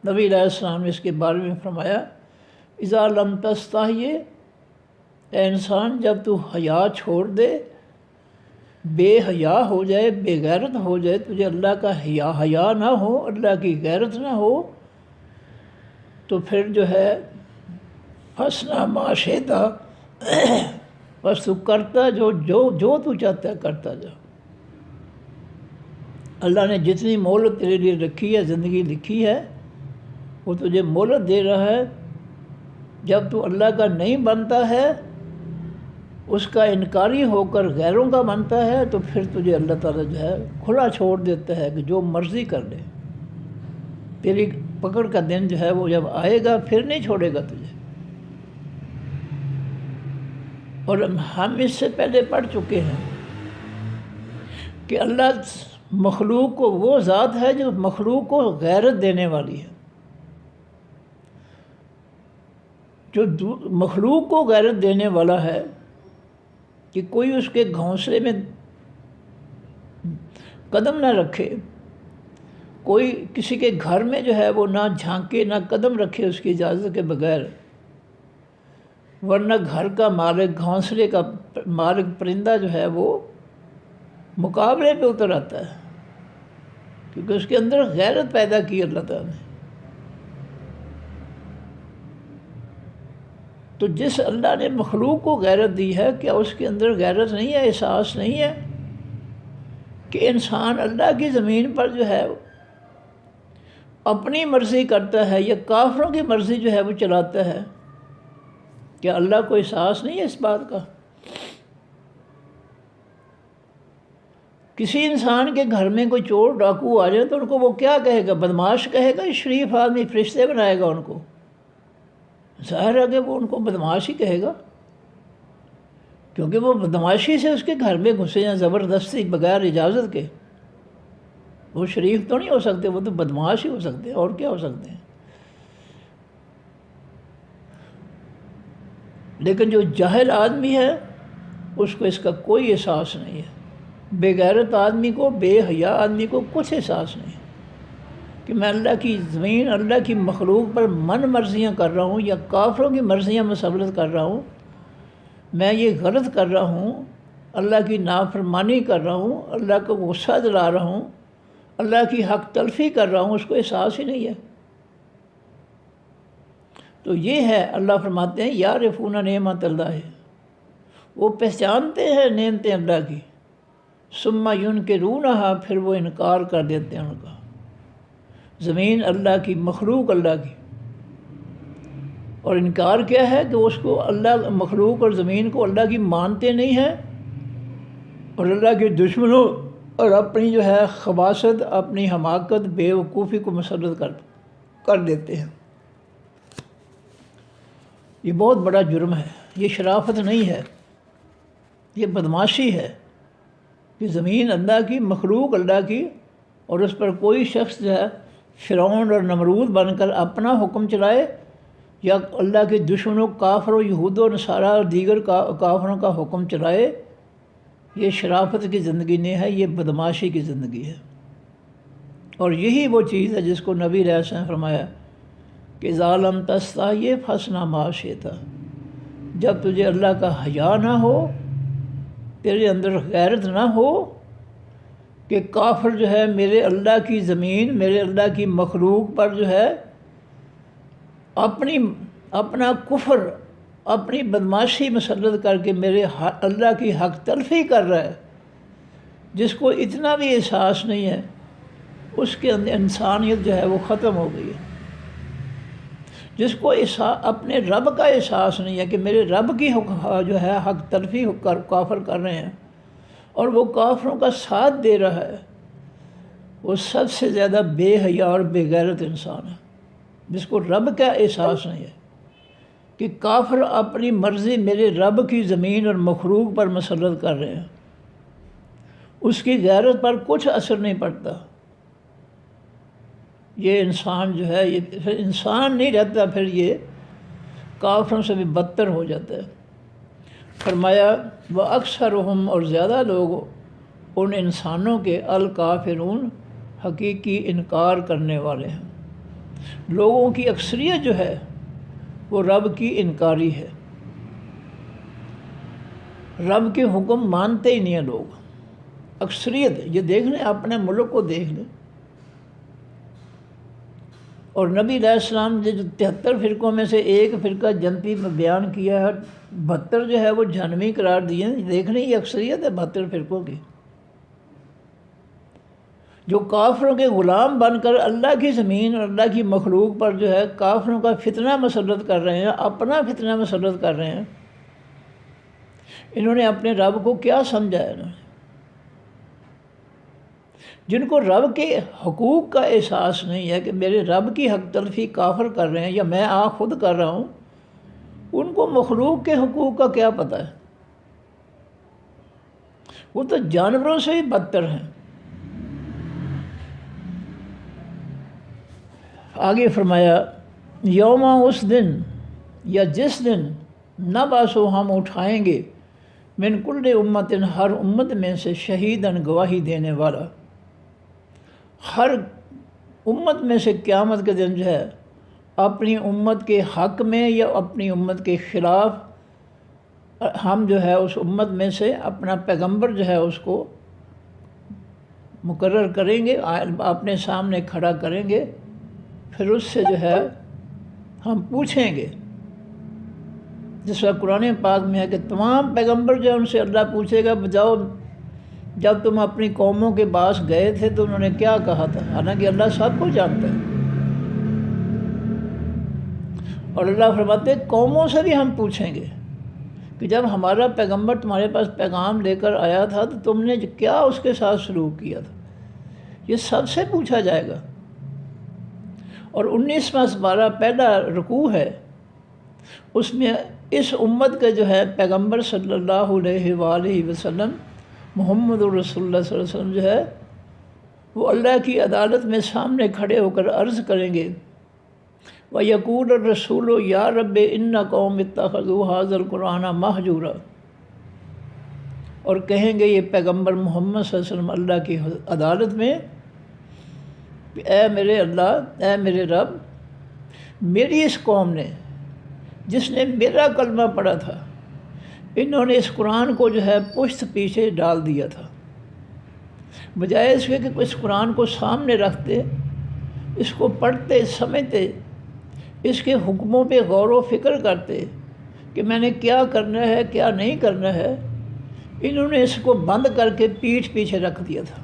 نبی علیہ السلام نے اس کے بارے میں فرمایا، اذا لم تستحی، اے انسان جب تو حیا چھوڑ دے، بے حیا ہو جائے، بے غیرت ہو جائے، تجھے اللہ کا حیا نہ ہو، اللہ کی غیرت نہ ہو، تو پھر جو ہے فصنع ما شئت، بس تو کرتا جو تو چاہتا ہے کرتا جا۔ اللہ نے جتنی مہلت تیرے لیے رکھی ہے، زندگی لکھی ہے، وہ تجھے مہلت دے رہا ہے۔ جب تو اللہ کا نہیں بنتا ہے اس کا انکاری ہو کر غیروں کا مانتا ہے تو پھر تجھے اللہ تعالیٰ جو ہے کھلا چھوڑ دیتا ہے کہ جو مرضی کر لے. تیری پکڑ کا دن جو ہے وہ جب آئے گا پھر نہیں چھوڑے گا تجھے. اور ہم اس سے پہلے پڑھ چکے ہیں کہ اللہ مخلوق کو وہ ذات ہے جو مخلوق کو غیرت دینے والی ہے. جو مخلوق کو غیرت دینے والا ہے کہ کوئی اس کے گھونسلے میں قدم نہ رکھے، کوئی کسی کے گھر میں جو ہے وہ نہ جھانکے نہ قدم رکھے اس کی اجازت کے بغیر، ورنہ گھر کا مالک، گھونسلے کا مالک پرندہ جو ہے وہ مقابلے پہ اتر آتا ہے، کیونکہ اس کے اندر غیرت پیدا کی اللہ تعالیٰ نے. تو جس اللہ نے مخلوق کو غیرت دی ہے، کیا اس کے اندر غیرت نہیں ہے، احساس نہیں ہے کہ انسان اللہ کی زمین پر جو ہے اپنی مرضی کرتا ہے یا کافروں کی مرضی جو ہے وہ چلاتا ہے؟ کیا اللہ کو احساس نہیں ہے اس بات کا؟ کسی انسان کے گھر میں کوئی چور ڈاکو آ جائے تو ان کو وہ کیا کہے گا؟ بدماش کہے گا؟ شریف آدمی فرشتے بنائے گا ان کو؟ ظاہر ہے کہ وہ ان کو بدماش ہی کہے گا، کیونکہ وہ بدماشی سے اس کے گھر میں گھسے ہیں زبردستی بغیر اجازت کے. وہ شریف تو نہیں ہو سکتے، وہ تو بدماش ہی ہو سکتے ہیں، اور کیا ہو سکتے ہیں. لیکن جو جاہل آدمی ہے اس کو اس کا کوئی احساس نہیں ہے. بے غیرت آدمی کو، بے حیا آدمی کو کچھ احساس نہیں کہ میں اللہ کی زمین، اللہ کی مخلوق پر من مرضیاں کر رہا ہوں یا کافروں کی مرضیاں مسلط کر رہا ہوں، میں یہ غلط کر رہا ہوں، اللہ کی نافرمانی کر رہا ہوں، اللہ کو غصہ دلا رہا ہوں، اللہ کی حق تلفی کر رہا ہوں، اس کو احساس ہی نہیں ہے. تو یہ ہے، اللہ فرماتے ہیں یعرفون نعمت اللہ، وہ پہچانتے ہیں نعمتیں اللہ کی، ثم ینکرونہا، پھر وہ انکار کر دیتے ہیں ان کا. زمین اللہ کی، مخلوق اللہ کی، اور انکار کیا ہے کہ اس کو اللہ، مخلوق اور زمین کو اللہ کی مانتے نہیں ہیں، اور اللہ کے دشمنوں اور اپنی جو ہے خباثت، اپنی حماقت، بے وقوفی کو مسلط کر دیتے ہیں. یہ بہت بڑا جرم ہے، یہ شرافت نہیں ہے، یہ بدماشی ہے کہ زمین اللہ کی، مخلوق اللہ کی، اور اس پر کوئی شخص جو ہے فرعون اور نمرود بن کر اپنا حکم چلائے، یا اللہ کے دشمنوں، کافروں، یہود و نصارہ اور دیگر کافروں کا حکم چلائے. یہ شرافت کی زندگی نہیں ہے، یہ بدماشی کی زندگی ہے. اور یہی وہ چیز ہے جس کو نبی علیہ السلام نے فرمایا کہ اذا لم تستحی فاصنع ما شئت، جب تجھے اللہ کا حیا نہ ہو، تیرے اندر غیرت نہ ہو کہ کافر جو ہے میرے اللہ کی زمین، میرے اللہ کی مخلوق پر جو ہے اپنا کفر، اپنی بدماشی مسلط کر کے میرے اللہ کی حق تلفی کر رہا ہے، جس کو اتنا بھی احساس نہیں ہے، اس کے اندر انسانیت جو ہے وہ ختم ہو گئی ہے. جس کو اپنے رب کا احساس نہیں ہے کہ میرے رب کی جو ہے حق تلفی کافر کر رہے ہیں، اور وہ کافروں کا ساتھ دے رہا ہے، وہ سب سے زیادہ بے حیا اور بے غیرت انسان ہے. جس کو رب کا احساس نہیں ہے کہ کافر اپنی مرضی میرے رب کی زمین اور مخلوق پر مسلط کر رہے ہیں، اس کی غیرت پر کچھ اثر نہیں پڑتا. یہ انسان جو ہے، یہ پھر انسان نہیں رہتا، پھر یہ کافروں سے بھی بدتر ہو جاتا ہے. فرمایا وَأَكْثَرُهُمْ، اور زیادہ لوگ ان انسانوں کے الکافرون، حقیقی انکار کرنے والے ہیں. لوگوں کی اکثریت جو ہے وہ رب کی انکاری ہے، رب کے حکم مانتے ہی نہیں ہیں لوگ. اکثریت، یہ دیکھ لیں، اپنے ملک کو دیکھ لیں. اور نبی علیہ السلام نے جو 73 فرقوں میں سے ایک فرقہ جنتی میں بیان کیا ہے، 72 جو ہے وہ جہنمی قرار دیے ہیں. دیکھ لیں، یہ اکثریت ہے 72 فرقوں کی، جو کافروں کے غلام بن کر اللہ کی زمین اور اللہ کی مخلوق پر جو ہے کافروں کا فتنہ مسلط کر رہے ہیں، اپنا فتنہ مسلط کر رہے ہیں. انہوں نے اپنے رب کو کیا سمجھا ہے؟ انہوں نے جن کو رب کے حقوق کا احساس نہیں ہے کہ میرے رب کی حق تلفی کافر کر رہے ہیں یا میں خود کر رہا ہوں، ان کو مخلوق کے حقوق کا کیا پتہ ہے؟ وہ تو جانوروں سے ہی بدتر ہیں۔ آگے فرمایا یوما، اس دن یا جس دن نہ باسو ہم اٹھائیں گے من کل امت، ہر امت میں سے شہیدن، گواہی دینے والا۔ ہر امت میں سے قیامت کے دن جو ہے اپنی امت کے حق میں یا اپنی امت کے خلاف ہم جو ہے اس امت میں سے اپنا پیغمبر جو ہے اس کو مقرر کریں گے، اپنے سامنے کھڑا کریں گے، پھر اس سے جو ہے ہم پوچھیں گے، جس کا قرآن پاک میں ہے کہ تمام پیغمبر جو ہے ان سے اللہ پوچھے گا بجاؤ جب تم اپنی قوموں کے پاس گئے تھے تو انہوں نے کیا کہا تھا، حالانکہ اللہ سب کو جانتا ہے۔ اور اللہ فرماتے ہیں قوموں سے بھی ہم پوچھیں گے کہ جب ہمارا پیغمبر تمہارے پاس پیغام لے کر آیا تھا تو تم نے کیا اس کے ساتھ سلوک کیا تھا، یہ سب سے پوچھا جائے گا۔ اور 19واں سپارہ پہلا رکوع ہے، اس میں اس امت کے جو ہے پیغمبر صلی اللہ علیہ وآلہ وسلم محمد رسول اللہ صلی اللہ علیہ وسلم جو ہے وہ اللہ کی عدالت میں سامنے کھڑے ہو کر عرض کریں گے وَيَقُولُ الرَّسُولُ يَا رَبِّ إِنَّ قَوْمِ اتَّخَذُوا هَٰذَا الْقُرْآنَ مَهْجُورًا، اور کہیں گے یہ پیغمبر محمد صلی اللہ علیہ وسلم اللہ کی عدالت میں، اے میرے اللہ، اے میرے رب، میری اس قوم نے جس نے میرا کلمہ پڑھا تھا، انہوں نے اس قرآن کو جو ہے پشت پیچھے ڈال دیا تھا، بجائے اس کے کہ اس قرآن کو سامنے رکھتے، اس کو پڑھتے، سمجھتے، اس کے حکموں پہ غور و فکر کرتے کہ میں نے کیا کرنا ہے کیا نہیں کرنا ہے، انہوں نے اس کو بند کر کے پیٹھ پیچھے رکھ دیا تھا،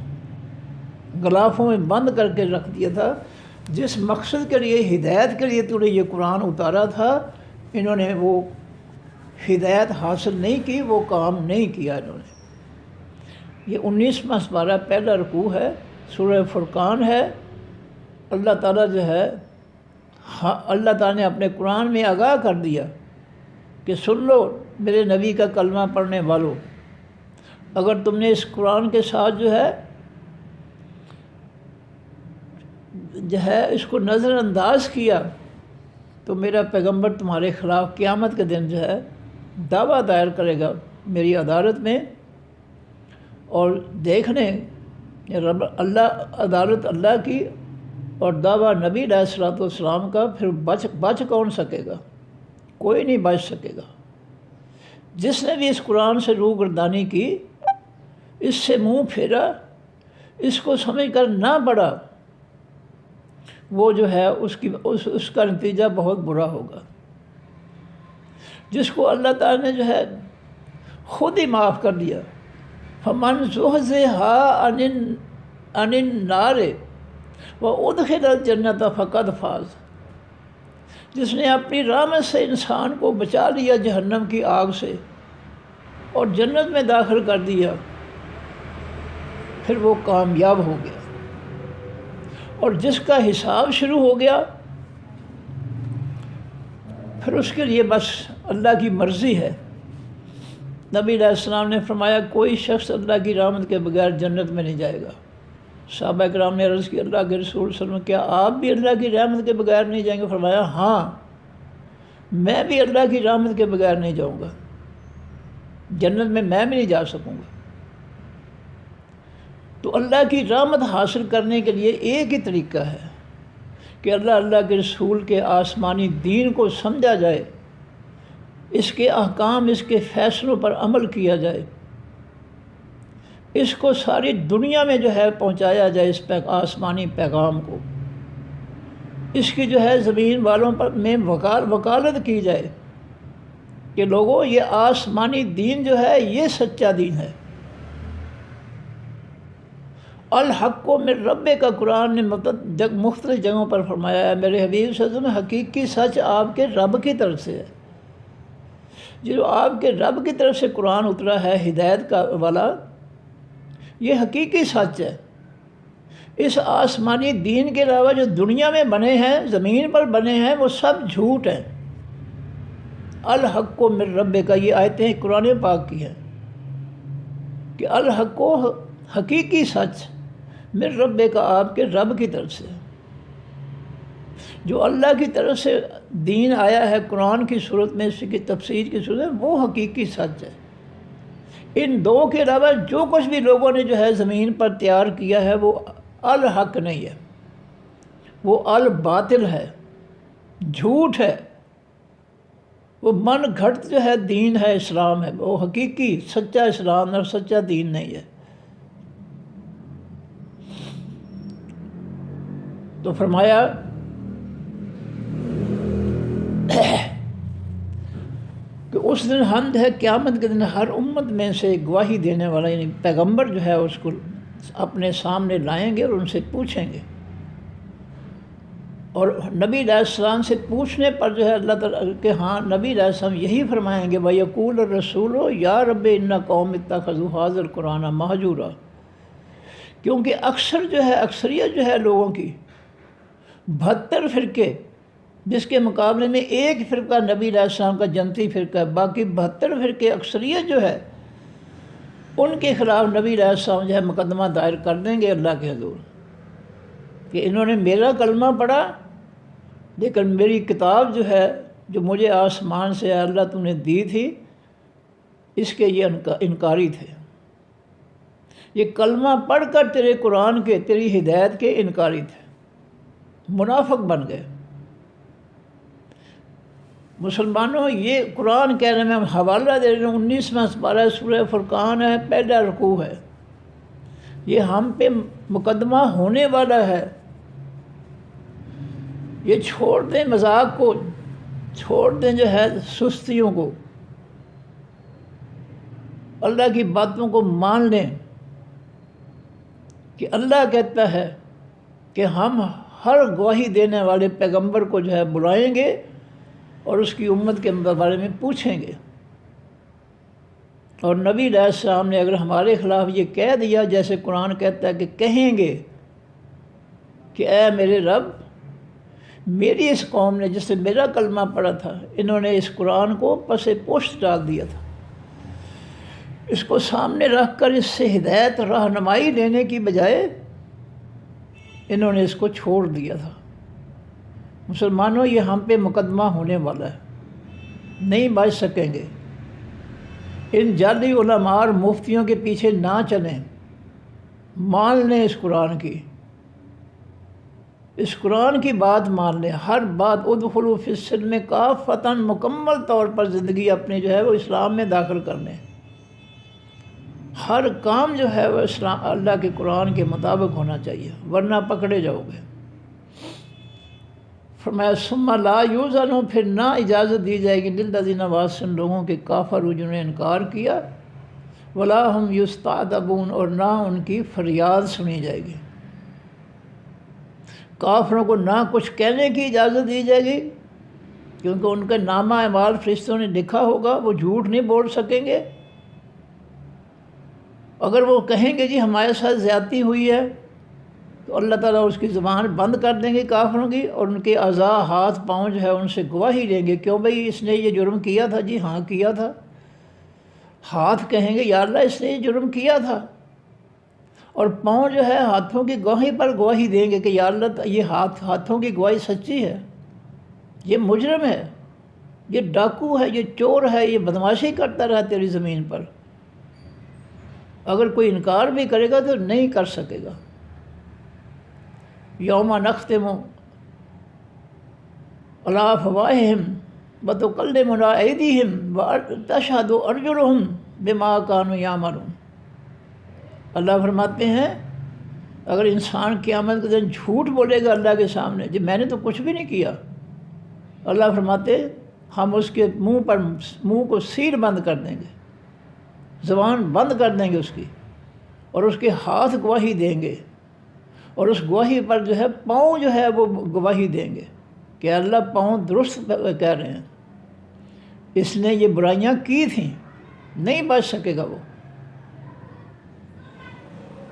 غلافوں میں بند کر کے رکھ دیا تھا۔ جس مقصد کے لیے، ہدایت کے لیے تو نے یہ قرآن اتارا تھا، انہوں نے وہ ہدایت حاصل نہیں کی، وہ کام نہیں کیا انہوں نے۔ یہ 19واں سپارہ پہلا رکوع ہے، سورہ فرقان ہے۔ اللہ تعالیٰ جو ہے اللہ تعالیٰ نے اپنے قرآن میں آگاہ کر دیا کہ سن لو میرے نبی کا کلمہ پڑھنے والوں، اگر تم نے اس قرآن کے ساتھ جو ہے اس کو نظر انداز کیا تو میرا پیغمبر تمہارے خلاف قیامت کے دن جو ہے دعویٰ دائر کرے گا میری عدالت میں، اور دیکھنے رب اللہ عدالت اللہ کی اور دعویٰ نبی علیہ الصلوۃ والسلام کا، پھر بچ کون سکے گا؟ کوئی نہیں بچ سکے گا۔ جس نے بھی اس قرآن سے روگردانی کی، اس سے منہ پھیرا، اس کو سمجھ کر نہ پڑھا، وہ جو ہے اس کا نتیجہ بہت برا ہوگا۔ جس کو اللہ تعالیٰ نے جو ہے خود ہی معاف کر دیا، فَمَنْ زُحْزِحَ عَنِ النَّارِ وَأُدْخِلَ الْجَنَّةَ فَقَدْ فَازَ، جس نے اپنی رحمت سے انسان کو بچا لیا جہنم کی آگ سے اور جنت میں داخل کر دیا، پھر وہ کامیاب ہو گیا۔ اور جس کا حساب شروع ہو گیا، پھر اس کے لیے بس اللہ کی مرضی ہے۔ نبی علیہ السلام نے فرمایا کوئی شخص اللہ کی رحمت کے بغیر جنت میں نہیں جائے گا۔ صحابہ کرام نے عرض کی اللہ کے رسول صلی اللہ علیہ وسلم کیا آپ بھی اللہ کی رحمت کے بغیر نہیں جائیں گے؟ فرمایا ہاں، میں بھی اللہ کی رحمت کے بغیر نہیں جاؤں گا، جنت میں بھی نہیں جا سکوں گا۔ تو اللہ کی رحمت حاصل کرنے کے لیے ایک ہی طریقہ ہے کہ اللہ کے رسول کے آسمانی دین کو سمجھا جائے، اس کے احکام، اس کے فیصلوں پر عمل کیا جائے، اس کو ساری دنیا میں جو ہے پہنچایا جائے، اس آسمانی پیغام کو، اس کی جو ہے زمین والوں پر میں وکالت کی جائے کہ لوگوں یہ آسمانی دین جو ہے یہ سچا دین ہے۔ الحق من رب کا قرآن نے مختلف جگہوں پر فرمایا ہے، میرے حبیب صلی اللہ علیہ وسلم حقیقی سچ آپ کے رب کی طرف سے ہے۔ جو آپ کے رب کی طرف سے قرآن اترا ہے ہدایت کا والا، یہ حقیقی سچ ہے۔ اس آسمانی دین کے علاوہ جو دنیا میں بنے ہیں، زمین پر بنے ہیں، وہ سب جھوٹ ہیں۔ الحق من ربک کا، یہ آیتیں قرآن پاک کی ہیں کہ الحق و حقیقی سچ من ربک کا، آپ کے رب کی طرف سے، جو اللہ کی طرف سے دین آیا ہے قرآن کی صورت میں، اس کی تفسیر کی صورت میں، وہ حقیقی سچ ہے۔ ان دو کے علاوہ جو کچھ بھی لوگوں نے جو ہے زمین پر تیار کیا ہے وہ الحق نہیں ہے، وہ الباطل ہے، جھوٹ ہے، وہ من گھڑت جو ہے دین ہے، اسلام ہے، وہ حقیقی سچا اسلام اور سچا دین نہیں ہے۔ تو فرمایا کہ اس دن حمد ہے، قیامت کے دن ہر امت میں سے گواہی دینے والا، یعنی پیغمبر جو ہے اس کو اپنے سامنے لائیں گے اور ان سے پوچھیں گے، اور نبی علیہ السلام سے پوچھنے پر جو ہے اللہ تعالیٰ کہ ہاں نبی علیہ السلام یہی فرمائیں گے وَيَقُولُ الرَّسُولُ يَا رَبِّ إِنَّ قَوْمِ اتَّخَذُوا هَٰذَا الْقُرْآنَ مَهْجُورًا، کیونکہ اکثر جو ہے، اکثریت جو ہے لوگوں کی 72 فرقے، جس کے مقابلے میں ایک فرقہ نبی علیہ السلام کا جنتی فرقہ ہے، باقی 72 فرقے اکثریت جو ہے ان کے خلاف نبی علیہ السلام جو ہے مقدمہ دائر کر دیں گے اللہ کے حضور کہ انہوں نے میرا کلمہ پڑھا لیکن میری کتاب جو ہے، جو مجھے آسمان سے اللہ تو نے دی تھی، اس کے یہ انکاری تھے، یہ کلمہ پڑھ کر تیرے قرآن کے، تیری ہدایت کے انکاری تھے، منافق بن گئے۔ مسلمانوں، یہ قرآن کہنے میں ہم حوالہ دے رہے ہیں، 19واں پارہ سورہ فرقان ہے، پہلا رکوع ہے، یہ ہم پہ مقدمہ ہونے والا ہے۔ یہ چھوڑ دیں مذاق کو، چھوڑ دیں جو ہے سستیوں کو، اللہ کی باتوں کو مان لیں کہ اللہ کہتا ہے کہ ہم ہر گواہی دینے والے پیغمبر کو جو ہے بلائیں گے اور اس کی امت کے بارے میں پوچھیں گے، اور نبی علیہ السلام نے اگر ہمارے خلاف یہ کہہ دیا، جیسے قرآن کہتا ہے کہ کہیں گے کہ اے میرے رب، میری اس قوم نے جس نے میرا کلمہ پڑھا تھا، انہوں نے اس قرآن کو پس پشت ڈال دیا تھا، اس کو سامنے رکھ کر اس سے ہدایت رہنمائی لینے کی بجائے انہوں نے اس کو چھوڑ دیا تھا۔ مسلمانوں، یہ ہم پہ مقدمہ ہونے والا ہے، نہیں بچ سکیں گے۔ ان جعلی علماء اور مفتیوں کے پیچھے نہ چلیں، مان لیں اس قرآن کی، اس قرآن کی بات مان لیں، ہر بات ادخلوا فی السلم کافۃ، مکمل طور پر زندگی اپنی جو ہے وہ اسلام میں داخل کر لیں، ہر کام جو ہے وہ اسلام اللہ کے قرآن کے مطابق ہونا چاہیے، ورنہ پکڑے جاؤ گے۔ فرمایا ثم لا یؤذن، پھر نہ اجازت دی جائے گی للذین، واسن لوگوں کے کافروا جنہوں نے انکار کیا، ولا ہم یستعتبون، اور نہ ان کی فریاد سنی جائے گی۔ کافروں کو نہ کچھ کہنے کی اجازت دی جائے گی، کیونکہ ان کا نامہ اعمال فرشتوں نے لکھا ہوگا، وہ جھوٹ نہیں بول سکیں گے۔ اگر وہ کہیں گے جی ہمارے ساتھ زیادتی ہوئی ہے، تو اللہ تعالیٰ اس کی زبان بند کر دیں گے کافروں کی، اور ان کے اعضاء، ہاتھ پاؤں جو ہے ان سے گواہی لیں گے، کیوں بھئی اس نے یہ جرم کیا تھا؟ جی ہاں کیا تھا۔ ہاتھ کہیں گے یا اللہ اس نے یہ جرم کیا تھا، اور پاؤں جو ہے ہاتھوں کی گواہی پر گواہی دیں گے کہ یا اللہ یہ ہاتھوں کی گواہی سچی ہے، یہ مجرم ہے، یہ ڈاکو ہے، یہ چور ہے، یہ بدماشی کرتا رہا تیری زمین پر۔ اگر کوئی انکار بھی کرے گا تو نہیں کر سکے گا۔ یوم نختم علی افواہہم وتکلمنا ایدیہم وتشہد ارجلہم بما کانوا یعملون۔ اللہ فرماتے ہیں اگر انسان قیامت کے دن جھوٹ بولے گا اللہ کے سامنے، جی میں نے تو کچھ بھی نہیں کیا، اللہ فرماتے ہم اس کے منہ کو سیل بند کر دیں گے، زبان بند کر دیں گے اس کی، اور اس کے ہاتھ گواہی دیں گے، اور اس گواہی پر جو ہے پاؤں جو ہے وہ گواہی دیں گے کہ اللہ پاؤں درست کہہ رہے ہیں۔ اس نے یہ برائیاں کی تھیں، نہیں بچ سکے گا وہ۔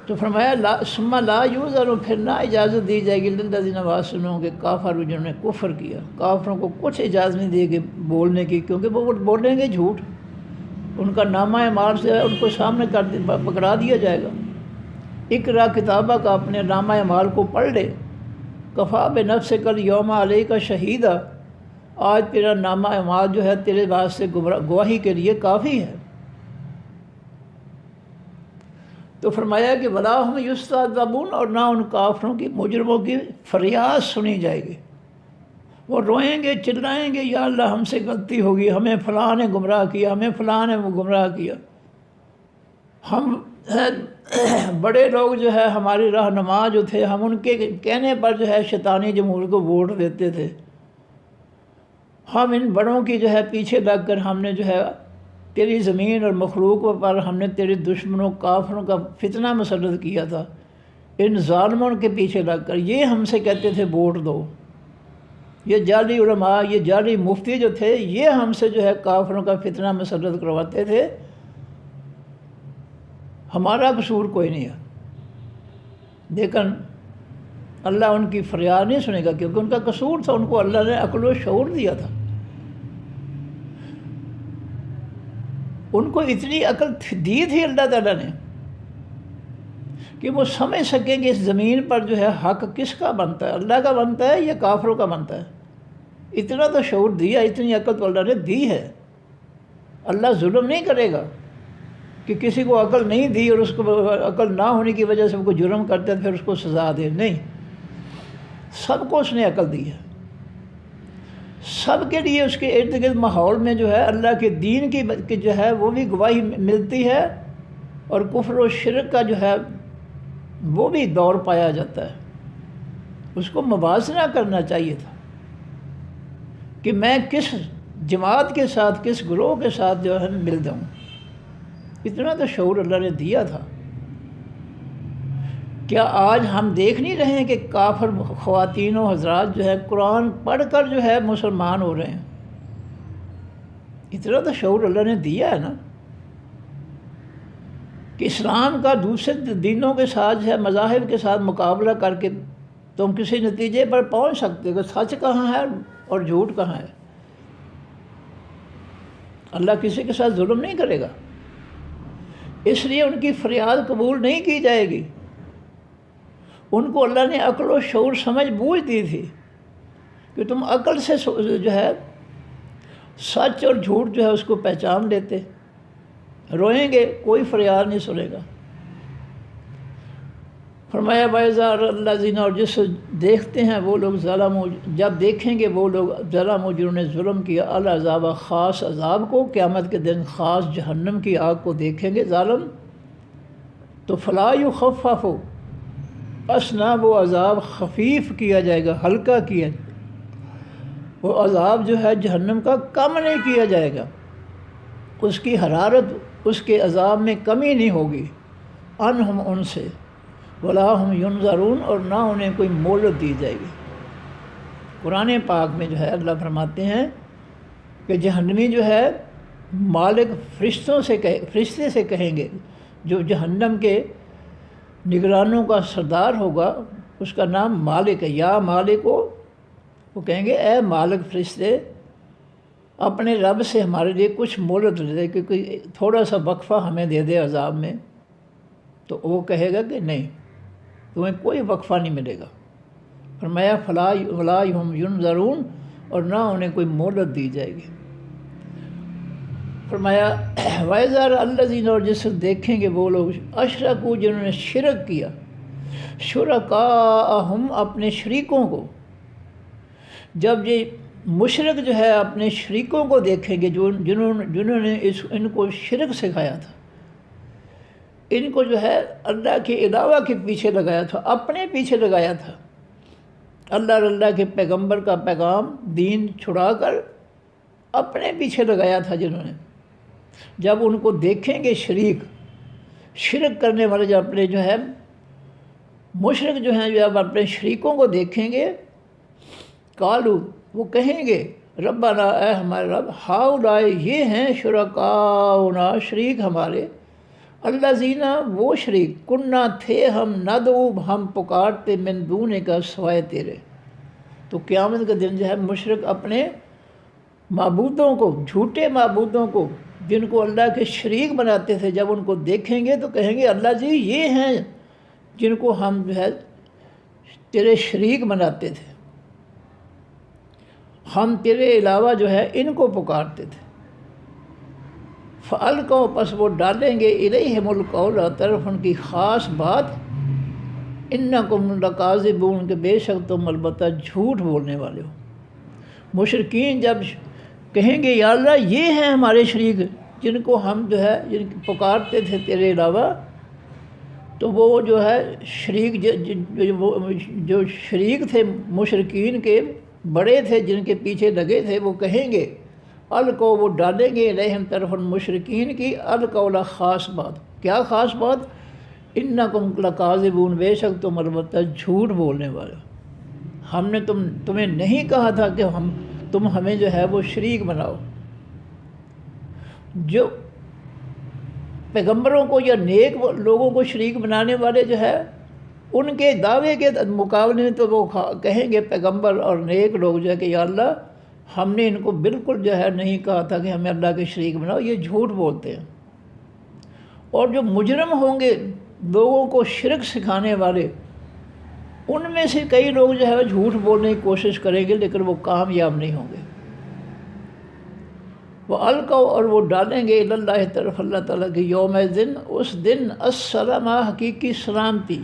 تو فرمایا ثم لا یؤذن، پھر نہ اجازت دی جائے گی للذین واسنوں کے کافر جنہوں نے کفر کیا، کافروں کو کچھ اجازت نہیں دے گی بولنے کی، کیونکہ وہ بولیں گے جھوٹ، ان کا نامہ اعمال سے ان کو سامنے پکڑا دیا جائے گا۔ اقرا کتابہ کا، اپنے نامہ اعمال کو پڑھ لے، کفا بنفسک الیوم علیک شہیدا، آج تیرا نامہ اعمال جو ہے تیرے واسطے گواہی کے لیے کافی ہے۔ تو فرمایا کہ ولا ہم یستعذبون، اور نہ ان کافروں کی، مجرموں کی فریاد سنی جائے گی، وہ روئیں گے چلائیں گے یا اللہ ہم سے غلطی ہوگی، ہمیں فلاں نے گمراہ کیا، ہمیں فلاں نے گمراہ کیا، ہم بڑے لوگ جو ہے ہماری رہنما جو تھے، ہم ان کے کہنے پر جو ہے شیطانی جمہور کو ووٹ دیتے تھے، ہم ان بڑوں کی جو ہے پیچھے لگ کر ہم نے جو ہے تیری زمین اور مخلوق پر ہم نے تیرے دشمنوں کافروں کا فتنہ مسلط کیا تھا، ان ظالموں کے پیچھے لگ کر یہ ہم سے کہتے تھے ووٹ دو، یہ جعلی علماء، یہ جعلی مفتی جو تھے یہ ہم سے جو ہے کافروں کا فتنہ مسلط کرواتے تھے، ہمارا قصور کوئی نہیں ہے۔ لیکن اللہ ان کی فریاد نہیں سنے گا، کیونکہ ان کا قصور تھا، ان کو اللہ نے عقل و شعور دیا تھا، ان کو اتنی عقل دی تھی اللہ تعالیٰ نے کہ وہ سمجھ سکیں کہ اس زمین پر جو ہے حق کس کا بنتا ہے، اللہ کا بنتا ہے یا کافروں کا بنتا ہے۔ اتنا تو شعور دیا، اتنی عقل تو اللہ نے دی ہے۔ اللہ ظلم نہیں کرے گا کہ کسی کو عقل نہیں دی اور اس کو عقل نہ ہونے کی وجہ سے وہ کوئی جرم کرتا ہے پھر اس کو سزا دے، نہیں، سب کو اس نے عقل دی ہے، سب کے لیے اس کے ارد گرد ماحول میں جو ہے اللہ کے دین کی جو ہے وہ بھی گواہی ملتی ہے، اور کفر و شرک کا جو ہے وہ بھی دور پایا جاتا ہے۔ اس کو موازنہ کرنا چاہیے تھا کہ میں کس جماعت کے ساتھ، کس گروہ کے ساتھ جو ہے مل جاؤں، اتنا تو شعور اللہ نے دیا تھا۔ کیا آج ہم دیکھ نہیں رہے ہیں کہ کافر خواتین و حضرات جو ہے قرآن پڑھ کر جو ہے مسلمان ہو رہے ہیں؟ اتنا تو شعور اللہ نے دیا ہے نا کہ اسلام کا دوسرے دینوں کے ساتھ جو ہے مذاہب کے ساتھ مقابلہ کر کے تم کسی نتیجے پر پہنچ سکتے ہو کہ سچ کہاں ہے اور جھوٹ کہاں ہے۔ اللہ کسی کے ساتھ ظلم نہیں کرے گا، اس لیے ان کی فریاد قبول نہیں کی جائے گی۔ ان کو اللہ نے عقل و شعور سمجھ بوجھ دی تھی کہ تم عقل سے جو ہے سچ اور جھوٹ جو ہے اس کو پہچان لیتے، روئیں گے کوئی فریاد نہیں سنے گا۔ فرمایا وَإِذَا الَّذِينَ، اور جس دیکھتے ہیں وہ لوگ ظلموا، جب دیکھیں گے وہ لوگ ظلموا جنہوں نے ظلم کیا، العذاب، خاص عذاب کو، قیامت کے دن خاص جہنم کی آگ کو دیکھیں گے ظالم، تو فَلَا يُخَفَّفُ، بس نہ وہ عذاب خفیف کیا جائے گا، ہلکا کیا، وہ عذاب جو ہے جہنم کا کم نہیں کیا جائے گا، اس کی حرارت، اس کے عذاب میں کمی نہیں ہوگی، عنہم، ان سے، ولا ہم ینظرون، اور نہ انہیں کوئی مہلت دی جائے گی۔ قرآن پاک میں جو ہے اللہ فرماتے ہیں کہ جہنمی جو ہے مالک فرشتے سے کہیں گے، جو جہنم کے نگرانوں کا سردار ہوگا اس کا نام مالک ہے، یا مالک ہو، وہ کہیں گے اے مالک فرشتے اپنے رب سے ہمارے لیے کچھ مہلت دے دے، کیونکہ تھوڑا سا وقفہ ہمیں دے دے عذاب میں، تو وہ کہے گا کہ نہیں، تمہیں کوئی وقفہ نہیں ملے گا۔ فرمایا ولا ہم ینظرون، اور نہ انہیں کوئی مہلت دی جائے گی۔ فرمایا وَإِذَا الَّذِينَ، اور جس دیکھیں گے وہ لوگ اشرکوا جنہوں نے شرک کیا، شرکاءہم، اپنے شریکوں کو، جب یہ مشرک جو ہے اپنے شریکوں کو دیکھیں گے جنہوں نے ان کو شرک سکھایا تھا، ان کو جو ہے اللہ کے علاوہ کے پیچھے لگایا تھا، اپنے پیچھے لگایا تھا، اللہ اور اللہ کے پیغمبر کا پیغام دین چھڑا کر اپنے پیچھے لگایا تھا جنہوں نے، جب ان کو دیکھیں گے شرک کرنے والے، جب اپنے جو ہے مشرک جو ہیں جب اپنے شریکوں کو دیکھیں گے، قالو، وہ کہیں گے ربنا اے ہمارے رب، ہاؤلائے یہ ہیں شرکاؤنا شریک ہمارے، الذین وہ شریک کننا تھے ہم ندعو ہم پکارتے من دونے کا سوائے تیرے۔ تو قیامت کا دن جو ہے مشرک اپنے معبودوں کو، جھوٹے معبودوں کو جن کو اللہ کے شریک بناتے تھے، جب ان کو دیکھیں گے تو کہیں گے اللہ جی یہ ہیں جن کو ہم جو ہے تیرے شریک بناتے تھے، ہم تیرے علاوہ جو ہے ان کو پکارتے تھے۔ فَأَلْقَوْا پس وہ ڈالیں گے اِلَيْهِمُ الْقَوْلَ طرف ان کی خاص بات، اِنَّكُمْ لَكَاذِبُونَ کہ بے شک تم البتہ جھوٹ بولنے والے ہو۔ مشرکین جب کہیں گے یا اللہ یہ ہیں ہمارے شریک جن کو ہم جو ہے جن کو پکارتے تھے تیرے علاوہ، تو وہ جو ہے شریک جو شریک تھے مشرکین کے بڑے تھے جن کے پیچھے لگے تھے، وہ کہیں گے القو وہ ڈالیں گے الیہم طرف مشرکین کی القول خاص بات۔ کیا خاص بات؟ انکم لکاذبون بے شک تم البتہ جھوٹ بولنے والے، ہم نے تمہیں نہیں کہا تھا کہ تم ہمیں جو ہے وہ شریک بناؤ۔ جو پیغمبروں کو یا نیک لوگوں کو شریک بنانے والے جو ہے ان کے دعوے کے مقابلے میں تو وہ کہیں گے پیغمبر اور نیک لوگ جو ہے کہ یا اللہ ہم نے ان کو بالکل جو ہے نہیں کہا تھا کہ ہمیں اللہ کے شریک بناؤ، یہ جھوٹ بولتے ہیں۔ اور جو مجرم ہوں گے لوگوں کو شرک سکھانے والے، ان میں سے کئی لوگ جو ہے وہ جھوٹ بولنے کی کوشش کریں گے لیکن وہ کامیاب نہیں ہوں گے۔ وہ القوا اور وہ ڈالیں گے اللہ طرف اللہ تعالیٰ کی یوم دن اس دن السلام حقیقی سلامتی،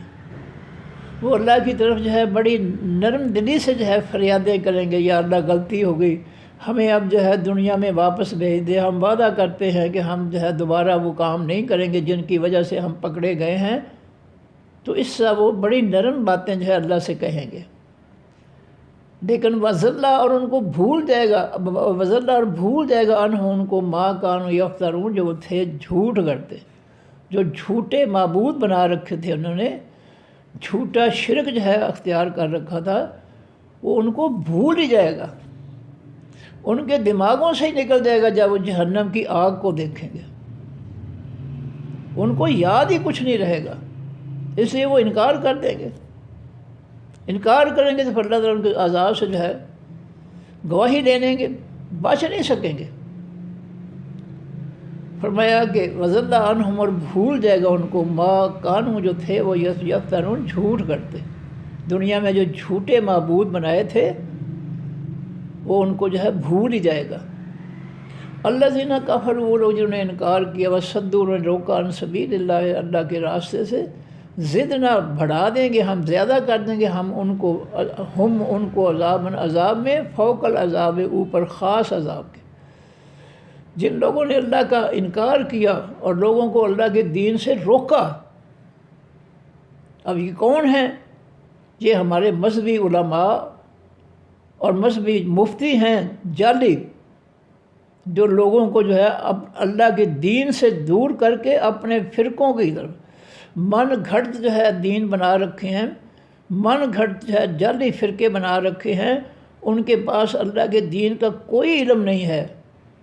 وہ اللہ کی طرف جو ہے بڑی نرم دلی سے جو ہے فریادیں کریں گے یا اللہ غلطی ہو گئی، ہمیں اب جو ہے دنیا میں واپس بھیج دے، ہم وعدہ کرتے ہیں کہ ہم جو ہے دوبارہ وہ کام نہیں کریں گے جن کی وجہ سے ہم پکڑے گئے ہیں۔ تو اس سے وہ بڑی نرم باتیں جو ہے اللہ سے کہیں گے، لیکن وَذَلَّ اور ان کو بھول جائے گا، وَذَلَّ اور بھول جائے گا انہوں ان کو ما کانوا یفترون جو وہ تھے جھوٹ کرتے، جو جھوٹے معبود بنا رکھے تھے، انہوں نے جھوٹا شرک جو ہے اختیار کر رکھا تھا، وہ ان کو بھول ہی جائے گا، ان کے دماغوں سے ہی نکل جائے گا جب وہ جہنم کی آگ کو دیکھیں گے، ان کو یاد ہی کچھ نہیں رہے گا، اس لیے وہ انکار کر دیں گے۔ انکار کریں گے تو پھر اللہ تعالیٰ ان کے عذاب سے جو ہے گواہی دے دیں گے، بچ نہیں سکیں گے۔ فرمایا کہ وَذَلَّ عَنْهُمْ اور بھول جائے گا ان کو ما کانوا جو تھے وہ یفترون جھوٹ کرتے، دنیا میں جو جھوٹے معبود بنائے تھے وہ ان کو جو ہے بھول ہی جائے گا۔ الذین کفروا وہ لوگ جنہوں نے انکار کیا، وصدوا انہوں نے روکا عن سبیل اللہ اللہ کے راستے سے، زدنا بڑھا دیں گے ہم، زیادہ کر دیں گے ہم ان کو عذاب میں فوق العذاب اوپر خاص عذاب کے۔ جن لوگوں نے اللہ کا انکار کیا اور لوگوں کو اللہ کے دین سے روکا، اب یہ کون ہیں؟ یہ ہمارے مذہبی علماء اور مذہبی مفتی ہیں جعلی، جو لوگوں کو جو ہے اب اللہ کے دین سے دور کر کے اپنے فرقوں کی طرف من گھڑت جو ہے دین بنا رکھے ہیں، من گھڑت جو ہے جعلی فرقے بنا رکھے ہیں، ان کے پاس اللہ کے دین کا کوئی علم نہیں ہے،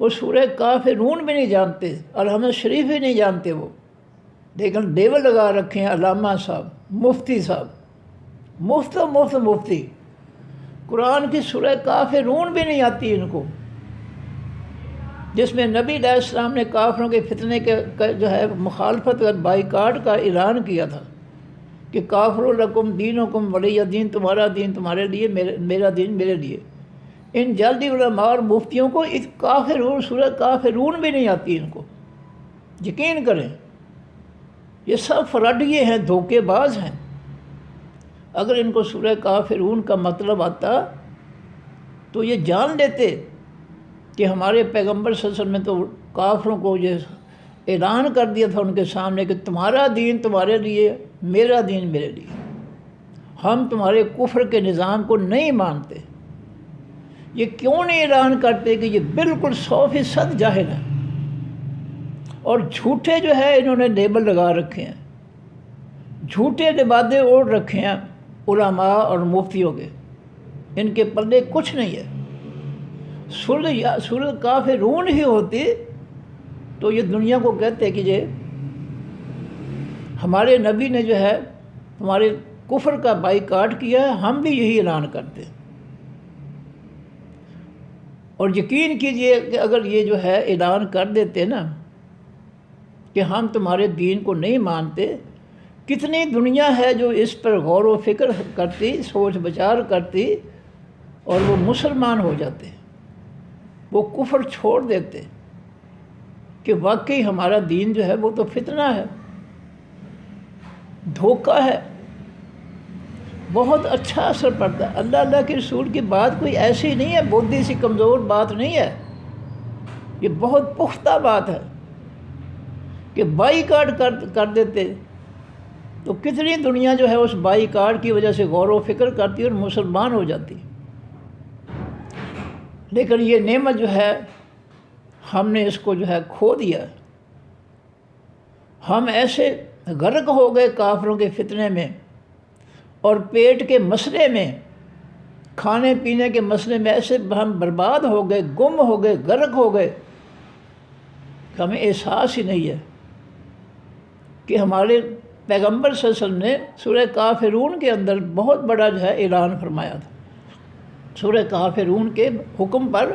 وہ سورہ کافرون بھی نہیں جانتے، الحمد شریف بھی نہیں جانتے وہ، لیکن لیبل لگا رکھے ہیں علامہ صاحب، مفتی صاحب، مفتی قرآن کی سورہ کافرون بھی نہیں آتی ان کو، جس میں نبی علیہ السلام نے کافروں کے فتنے کے جو ہے مخالفت کا بائیکاٹ کا اعلان کیا تھا کہ کافر لکم دینکم ولی دین، تمہارا دین تمہارے لیے، میرا دین میرے لیے۔ ان جلدی علماء اور مفتیوں کو اس کافرون سورہ کافرون بھی نہیں آتی ان کو، یقین کریں یہ سب فراڈیے ہیں، دھوکے باز ہیں۔ اگر ان کو سورہ کافرون کا مطلب آتا تو یہ جان لیتے کہ ہمارے پیغمبر صلی اللہ علیہ وسلم نے تو کافروں کو یہ اعلان کر دیا تھا ان کے سامنے کہ تمہارا دین تمہارے لیے، میرا دین میرے لیے، ہم تمہارے کفر کے نظام کو نہیں مانتے۔ یہ کیوں نہیں اعلان کرتے کہ یہ بالکل 100% جاہل ہے اور جھوٹے جو ہے انہوں نے لیبل لگا رکھے ہیں، جھوٹے لبادے اوڑھ رکھے ہیں علماء اور مفتیوں کے، ان کے پلے کچھ نہیں ہے۔ سورۃ کافرون ہی ہوتی تو یہ دنیا کو کہتے کہ یہ ہمارے نبی نے جو ہے ہمارے کفر کا بائیکاٹ کیا ہے، ہم بھی یہی اعلان کرتے ہیں۔ اور یقین کیجئے کہ اگر یہ جو ہے اعلان کر دیتے نا کہ ہم تمہارے دین کو نہیں مانتے، کتنی دنیا ہے جو اس پر غور و فکر کرتی، سوچ بچار کرتی اور وہ مسلمان ہو جاتے، وہ کفر چھوڑ دیتے کہ واقعی ہمارا دین جو ہے وہ تو فتنہ ہے، دھوکہ ہے۔ بہت اچھا اثر پڑتا ہے۔ اللہ کے رسول کی بات کوئی ایسی نہیں ہے، بودھی سی کمزور بات نہیں ہے، یہ بہت پختہ بات ہے کہ بائیکاٹ کر دیتے تو کتنی دنیا جو ہے اس بائیکاٹ کی وجہ سے غور و فکر کرتی اور مسلمان ہو جاتی۔ لیکن یہ نعمت جو ہے ہم نے اس کو جو ہے کھو دیا، ہم ایسے غرق ہو گئے کافروں کے فتنے میں اور پیٹ کے مسئلے میں، کھانے پینے کے مسئلے میں ایسے ہم برباد ہو گئے، گم ہو گئے، غرق ہو گئے کہ ہمیں احساس ہی نہیں ہے کہ ہمارے پیغمبر صلی اللہ علیہ وسلم نے سورہ کافرون کے اندر بہت بڑا جو ہے اعلان فرمایا تھا۔ سورہ کافرون کے حکم پر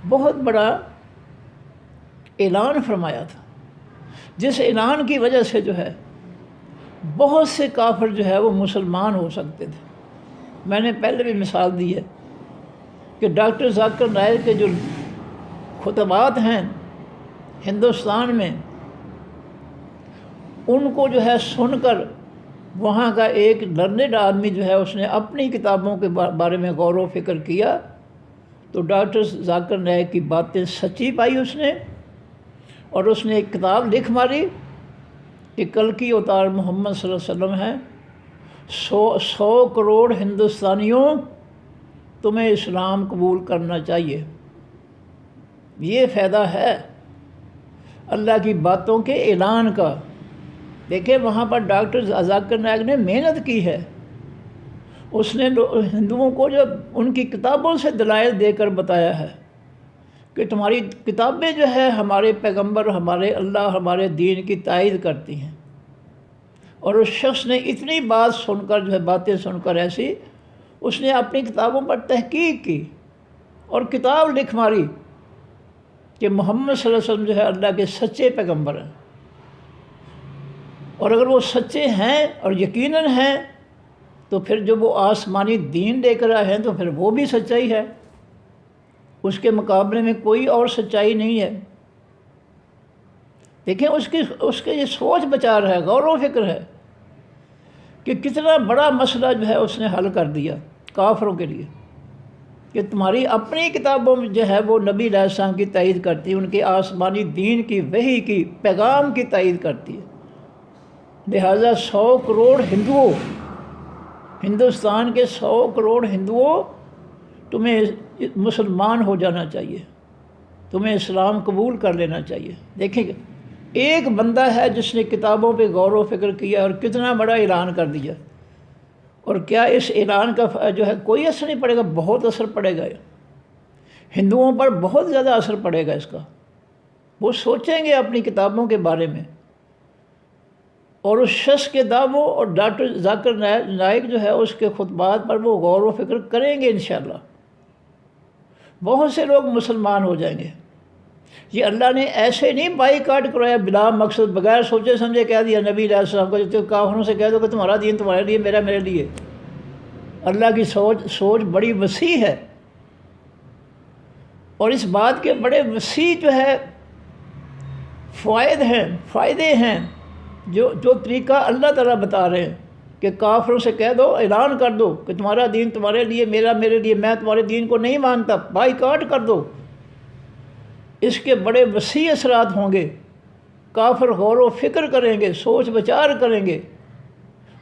بہت بڑا اعلان فرمایا تھا، جس اعلان کی وجہ سے جو ہے بہت سے کافر جو ہے وہ مسلمان ہو سکتے تھے۔ میں نے پہلے بھی مثال دی ہے کہ ڈاکٹر ذاکر نائک کے جو خطبات ہیں ہندوستان میں، ان کو جو ہے سن کر وہاں کا ایک لرنڈ آدمی جو ہے اس نے اپنی کتابوں کے بارے میں غور و فکر کیا تو ڈاکٹر ذاکر نائک کی باتیں سچی پائی اس نے، اور اس نے ایک کتاب لکھ ماری کہ کل کی اوتار محمد صلی اللہ علیہ وسلم ہے، 100 کروڑ ہندوستانیوں تمہیں اسلام قبول کرنا چاہیے۔ یہ فائدہ ہے اللہ کی باتوں کے اعلان کا۔ دیکھیں وہاں پر ڈاکٹر ذاکر نائک نے محنت کی ہے، اس نے ہندوؤں کو جو ان کی کتابوں سے دلائل دے کر بتایا ہے کہ تمہاری کتابیں جو ہے ہمارے پیغمبر، ہمارے اللہ، ہمارے دین کی تائید کرتی ہیں۔ اور اس شخص نے اتنی بات سن کر جو ہے باتیں سن کر ایسی، اس نے اپنی کتابوں پر تحقیق کی اور کتاب لکھ ماری کہ محمد صلی اللہ علیہ وسلم جو ہے اللہ کے سچے پیغمبر ہیں، اور اگر وہ سچے ہیں اور یقیناً ہیں تو پھر جو وہ آسمانی دین لے کر آئے ہیں تو پھر وہ بھی سچائی ہے، اس کے مقابلے میں کوئی اور سچائی نہیں ہے۔ دیکھیں اس کے یہ سوچ بچار ہے، غور و فکر ہے کہ کتنا بڑا مسئلہ جو ہے اس نے حل کر دیا کافروں کے لیے کہ تمہاری اپنی کتابوں میں جو ہے وہ نبی علیہ السلام کی تائید کرتی ہے، ان کے آسمانی دین کی، وحی کی، پیغام کی تائید کرتی ہے۔ لہٰذا 100 کروڑ ہندوؤں، ہندوستان کے 100 کروڑ ہندوؤں تمہیں مسلمان ہو جانا چاہیے، تمہیں اسلام قبول کر لینا چاہیے۔ دیکھیں ایک بندہ ہے جس نے کتابوں پہ غور و فکر کیا اور کتنا بڑا اعلان کر دیا، اور کیا اس اعلان کا جو ہے کوئی اثر نہیں پڑے گا؟ بہت اثر پڑے گا، ہندوؤں پر بہت زیادہ اثر پڑے گا اس کا۔ وہ سوچیں گے اپنی کتابوں کے بارے میں، اور اس شخص کے دعووں اور ڈاکٹر ذاکر نائک جو ہے اس کے خطبات پر وہ غور و فکر کریں گے انشاءاللہ، بہت سے لوگ مسلمان ہو جائیں گے۔ یہ اللہ نے ایسے نہیں بائیکاٹ کرایا بلا مقصد، بغیر سوچے سمجھے کہہ دیا نبی علیہ السلام کو، جو کافروں سے کہہ دو کہ تمہارا دین تمہارے لیے، میرا میرے لیے۔ اللہ کی سوچ بڑی وسیع ہے، اور اس بات کے بڑے وسیع جو ہے فائدے ہیں جو طریقہ اللہ تعالیٰ بتا رہے ہیں کہ کافروں سے کہہ دو، اعلان کر دو کہ تمہارا دین تمہارے لیے، میرا میرے لیے، میں تمہارے دین کو نہیں مانتا، بائیکاٹ کر دو۔ اس کے بڑے وسیع اثرات ہوں گے، کافر غور و فکر کریں گے، سوچ بچار کریں گے،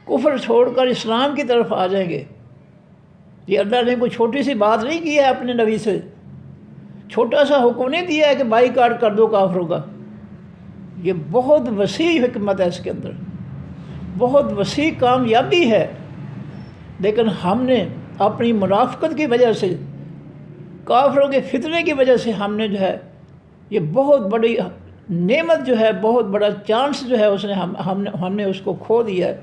کفر چھوڑ کر اسلام کی طرف آ جائیں گے۔ یہ اللہ نے کوئی چھوٹی سی بات نہیں کی ہے اپنے نبی سے، چھوٹا سا حکم نہیں دیا ہے کہ بائیکاٹ کر دو کافروں کا۔ یہ بہت وسیع حکمت ہے، اس کے اندر بہت وسیع کامیابی ہے، لیکن ہم نے اپنی منافقت کی وجہ سے کافروں کے فتنے کی وجہ سے ہم نے جو ہے یہ بہت بڑی نعمت جو ہے، بہت بڑا چانس جو ہے اس نے ہم نے اس کو کھو دیا ہے،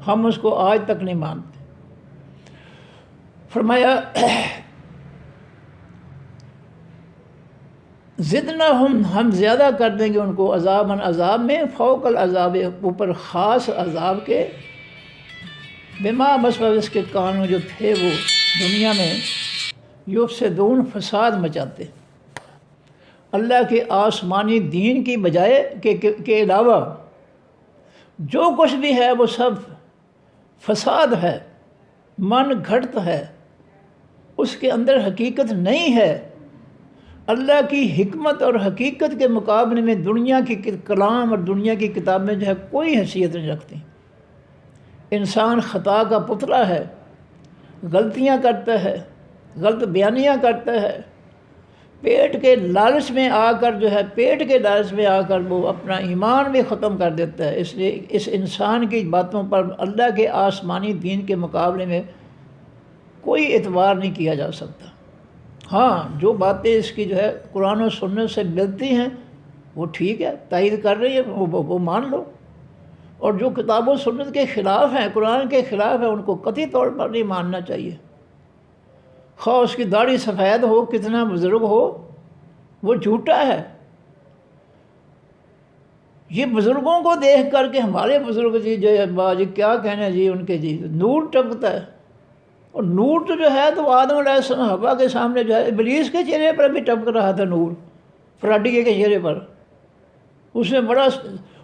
ہم اس کو آج تک نہیں مانتے۔ فرمایا زدناہم، ہم زیادہ کر دیں گے ان کو عذاباً، عذاب میں، فوق العذاب، اوپر خاص عذاب کے، بما بسبب اس کے کانوں جو تھے وہ دنیا میں یفسدون، فساد مچاتے، اللہ کے آسمانی دین کی بجائے کے علاوہ جو کچھ بھی ہے وہ سب فساد ہے، من گھڑت ہے، اس کے اندر حقیقت نہیں ہے۔ اللہ کی حکمت اور حقیقت کے مقابلے میں دنیا کی کلام اور دنیا کی کتابیں جو ہے کوئی حیثیت نہیں رکھتی۔ انسان خطا کا پتلا ہے، غلطیاں کرتا ہے، غلط بیانیاں کرتا ہے، پیٹ کے لالچ میں آ کر جو ہے وہ اپنا ایمان بھی ختم کر دیتا ہے۔ اس لیے اس انسان کی باتوں پر اللہ کے آسمانی دین کے مقابلے میں کوئی اعتبار نہیں کیا جا سکتا۔ ہاں، جو باتیں اس کی جو ہے قرآن و سنت سے ملتی ہیں وہ ٹھیک ہے، تائید کر رہی ہے، وہ مان لو، اور جو کتاب و سنت کے خلاف ہیں، قرآن کے خلاف ہیں، ان کو قطعی طور پر نہیں ماننا چاہیے۔ خواہ اس کی داڑھی سفید ہو، کتنا بزرگ ہو، وہ جھوٹا ہے۔ یہ بزرگوں کو دیکھ کر کے ہمارے بزرگ جی کیا کہنے جی ان کے جی نور ٹپکتا ہے، اور نور تو جو ہے تو آدم علیہ السلام حوا کے سامنے جو ہے ابلیس کے چہرے پر بھی ٹپک رہا تھا نور، فراڈیے کے چہرے پر۔ اس نے بڑا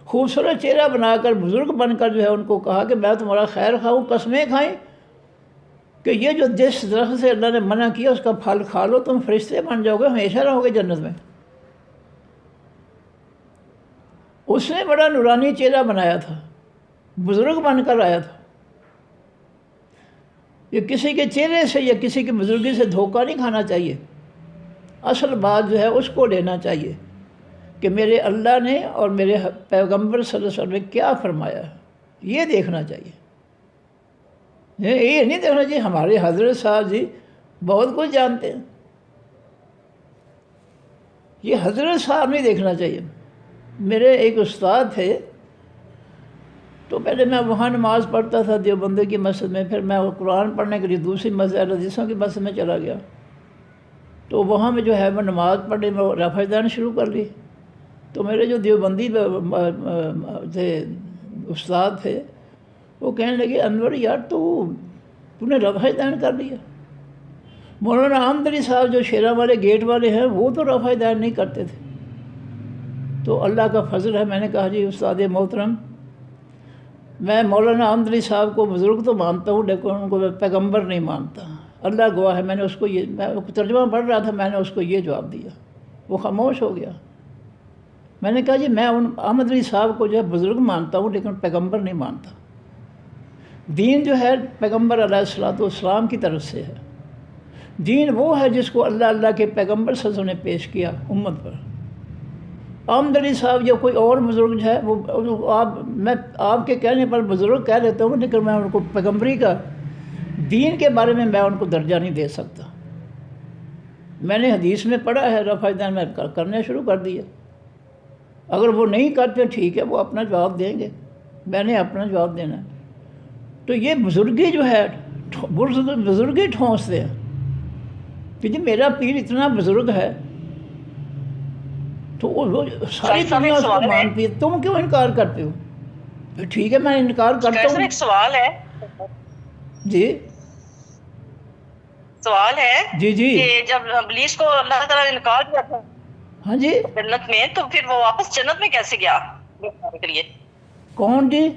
خوبصورت چہرہ بنا کر بزرگ بن کر جو ہے ان کو کہا کہ میں تمہارا خیر خواہ ہوں، قسمیں کھائیں کہ یہ جو جس درخت سے اللہ نے منع کیا اس کا پھل کھا لو، تم فرشتے بن جاؤ گے، ہمیشہ رہو گے جنت میں۔ اس نے بڑا نورانی چہرہ بنایا تھا، بزرگ بن کر آیا تھا۔ یہ کسی کے چہرے سے یا کسی کی بزرگی سے دھوکہ نہیں کھانا چاہیے، اصل بات جو ہے اس کو لینا چاہیے کہ میرے اللہ نے اور میرے پیغمبر صلی اللہ علیہ وسلم نے کیا فرمایا ہے، یہ دیکھنا چاہیے۔ یہ نہیں دیکھنا چاہیے ہمارے حضرت صاحب جی بہت کچھ جانتے ہیں، یہ حضرت صاحب نہیں دیکھنا چاہیے۔ میرے ایک استاد تھے، تو پہلے میں وہاں نماز پڑھتا تھا دیوبند کی مسجد میں، پھر میں قرآن پڑھنے کے لیے دوسری مسجد حدیثوں کی مسجد میں چلا گیا، تو وہاں میں جو ہے میں نماز پڑھنے میں رفع دین شروع کر لی۔ تو میرے جو دیوبندی تھے استاد تھے وہ کہنے لگے انور یار تو نے رفع دین کر لیا۔ مولانا عامدری صاحب جو شیراں والے گیٹ والے ہیں وہ تو رفع دین نہیں کرتے تھے۔ تو اللہ کا فضل ہے، میں نے کہا جی استاد محترم، میں مولانا عامدری صاحب کو بزرگ تو مانتا ہوں لیکن ان کو میں پیغمبر نہیں مانتا۔ اللہ گواہ ہے، میں نے اس کو میں ترجمہ پڑھ رہا تھا، میں نے اس کو یہ جواب دیا، وہ خاموش ہو گیا۔ میں نے کہا جی میں ان عامدری صاحب کو جو ہے بزرگ مانتا ہوں لیکن پیغمبر نہیں مانتا۔ دین جو ہے پیغمبر علیہ السلام کی طرف سے ہے، دین وہ ہے جس کو اللہ کے پیغمبر صلی اللہ علیہ وسلم نے پیش کیا امت پر۔ عامدری صاحب یا کوئی اور بزرگ جو ہے وہ میں آپ کے کہنے پر بزرگ کہہ لیتا ہوں لیکن میں ان کو پیغمبری کا دین کے بارے میں ان کو درجہ نہیں دے سکتا۔ میں نے حدیث میں پڑھا ہے، رفع دین میں کرنے شروع کر دیا، اگر وہ نہیں کرتے ٹھیک ہے، وہ اپنا جواب دیں گے، میں نے اپنا جواب دینا ہے۔ تو یہ بزرگی جو ہے بزرگی ٹھونستے ہیں کہ جی میرا پیر اتنا بزرگ ہے تو وہ ساری دنیا اس کو مانتی ہے، تم کیوں انکار کرتے ہو؟ ٹھیک ہے میں انکار کرتا ہوں۔ ایک سوال ہے جی سوال ہے جی جی کہ جب ابلیس کو اللہ تعالیٰ نے انکار کیا تھا ہاں جی جنت میں، تو پھر وہ واپس جنت میں کیسے گیا کے لیے؟ کون جی؟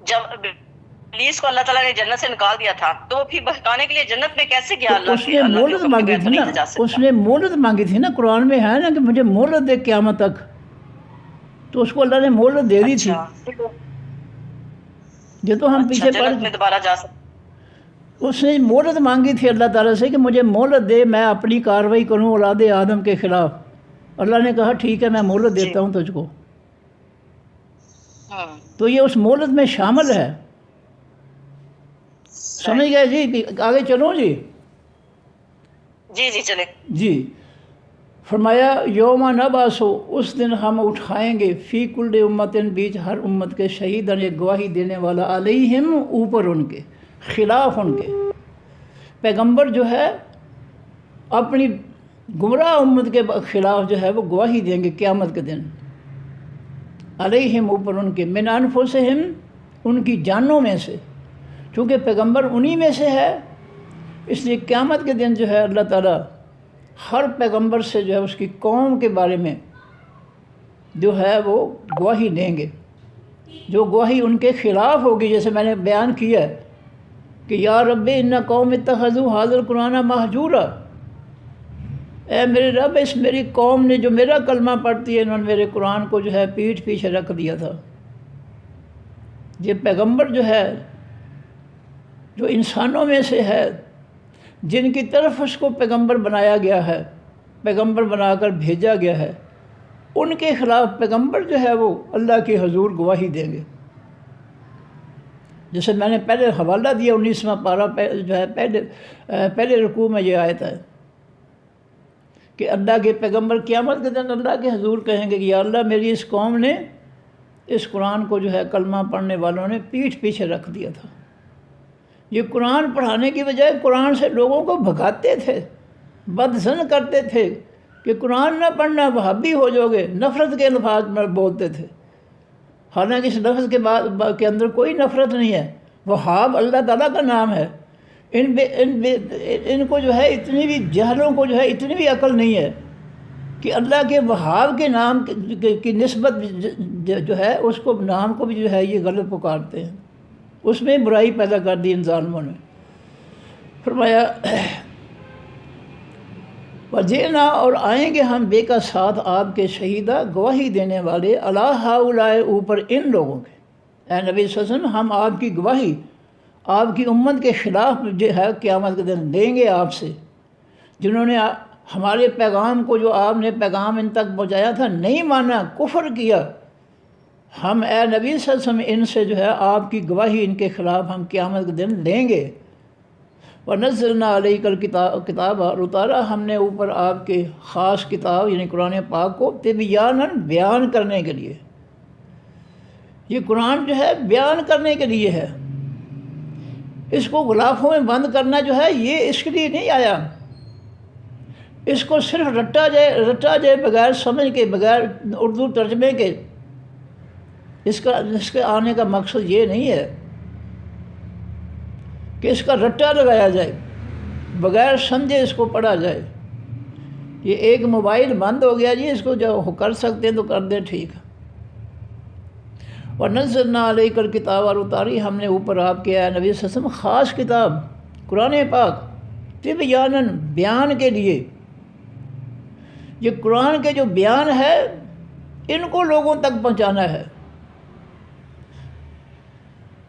جب ابلیس کو اللہ تعالیٰ نے جنت سے نکال دیا تھا تو وہ پھر بہکانے کے لیے جنت میں کیسے گیا؟ اس نے مہلت مانگی تھی نا، اس نے مہلت مانگی تھی نا، قرآن میں ہے نا کہ مجھے مہلت دے قیامت تک، تو اس کو اللہ نے مہلت دے دی تھی۔ یہ تو ہم پیچھے جنت میں دوبارہ جا سکتے، اس نے مہلت مانگی تھی اللہ تعالیٰ سے کہ مجھے مہلت دے، میں اپنی کارروائی کروں اولاد آدم کے خلاف۔ اللہ نے کہا ٹھیک ہے میں مہلت دیتا ہوں تجھ کو، تو یہ اس مہلت میں شامل ہے۔ سمجھ گئے جی؟ آگے چلوں جی؟ جی جی چلے جی فرمایا یوم نبعث، اس دن ہم اٹھائیں گے، فی کل امتن، بیچ ہر امت کے، شہیدن، ایک گواہی دینے والا، علیہم، اوپر ان کے، خلاف ان کے۔ پیغمبر جو ہے اپنی گمراہ امت کے خلاف جو ہے وہ گواہی دیں گے قیامت کے دن، علیہم، اوپر ان کے، من انفسہم، ان کی جانوں میں سے، چونکہ پیغمبر انہی میں سے ہے، اس لیے قیامت کے دن جو ہے اللہ تعالیٰ ہر پیغمبر سے جو ہے اس کی قوم کے بارے میں جو ہے وہ گواہی دیں گے، جو گواہی ان کے خلاف ہوگی، جیسے میں نے بیان کیا ہے کہ یا رب ان قوم اتخذوا ھذا القرآن مہجورا، اے میرے رب، اس میری قوم نے جو میرا کلمہ پڑھتی ہے، انہوں نے میرے قرآن کو جو ہے پیٹھ پیچھے رکھ دیا تھا۔ یہ پیغمبر جو ہے جو انسانوں میں سے ہے، جن کی طرف اس کو پیغمبر بنایا گیا ہے، پیغمبر بنا کر بھیجا گیا ہے، ان کے خلاف پیغمبر جو ہے وہ اللہ کے حضور گواہی دیں گے۔ جیسے میں نے پہلے حوالہ دیا 19واں پارہ جو ہے پہلے رکوع میں یہ آیت ہے کہ اللہ کے پیغمبر قیامت کے دن اللہ کے حضور کہیں گے کہ یا اللہ، میری اس قوم نے اس قرآن کو جو ہے کلمہ پڑھنے والوں نے پیٹھ پیچھے رکھ دیا تھا۔ یہ قرآن پڑھانے کی بجائے قرآن سے لوگوں کو بھگاتے تھے، بدظن کرتے تھے کہ قرآن نہ پڑھنا وہابی ہو جاؤ گے، نفرت کے الفاظ میں بولتے تھے، حالانکہ اس لفظ کے اندر کوئی نفرت نہیں ہے۔ وہاب اللہ تعالیٰ کا نام ہے۔ ان کو جو ہے اتنی بھی جہلوں کو جو ہے اتنی بھی عقل نہیں ہے کہ اللہ کے وہاب کے نام کی نسبت جو ہے اس کو نام کو بھی جو ہے یہ غلط پکارتے ہیں، اس میں برائی پیدا کر دی ان ظالموں نے۔ فرمایا وجئنا، اور آئیں گے ہم بے کا ساتھ آپ کے، شہیدہ، گواہی دینے والے، علی ہؤلاء، اوپر ان لوگوں کے، اے نبی صلی اللہ علیہ وسلم، ہم آپ کی گواہی آپ کی امت کے خلاف جو ہے قیامت کے دن دیں گے آپ سے، جنہوں نے ہمارے پیغام کو، جو آپ نے پیغام ان تک پہنچایا تھا، نہیں مانا، کفر کیا، ہم اے نبی صلی اللہ علیہ وسلم ان سے جو ہے آپ کی گواہی ان کے خلاف ہم قیامت کے دن لیں گے۔ وَنَزَّلْنَا عَلَيْكَ الْكِتَابَ، اور اتارا ہم نے اوپر آپ کے خاص کتاب یعنی قرآن پاک کو، تِبْیَانًا، بیان کرنے کے لیے۔ یہ قرآن جو ہے بیان کرنے کے لیے ہے، اس کو غلافوں میں بند کرنا جو ہے یہ اس کے لیے نہیں آیا، اس کو صرف رٹا جائے بغیر سمجھ کے، بغیر اردو ترجمے کے، اس کے آنے کا مقصد یہ نہیں ہے کہ اس کا رٹا لگایا جائے، بغیر سمجھے اس کو پڑھا جائے۔ یہ ایک موبائل بند ہو گیا جی، اس کو جو کر سکتے ہیں تو کر دیں، ٹھیک ہے۔ وَنَزَّلْنَا عَلَيْكَ الْكِتَابَ، اور اتاری ہم نے اوپر آپ کے، اے نبی صلی اللہ علیہ وسلم، خاص کتاب قرآن پاک، تِبْیَانًا، بیان کے لیے۔ یہ قرآن کے جو بیان ہے ان کو لوگوں تک پہنچانا ہے۔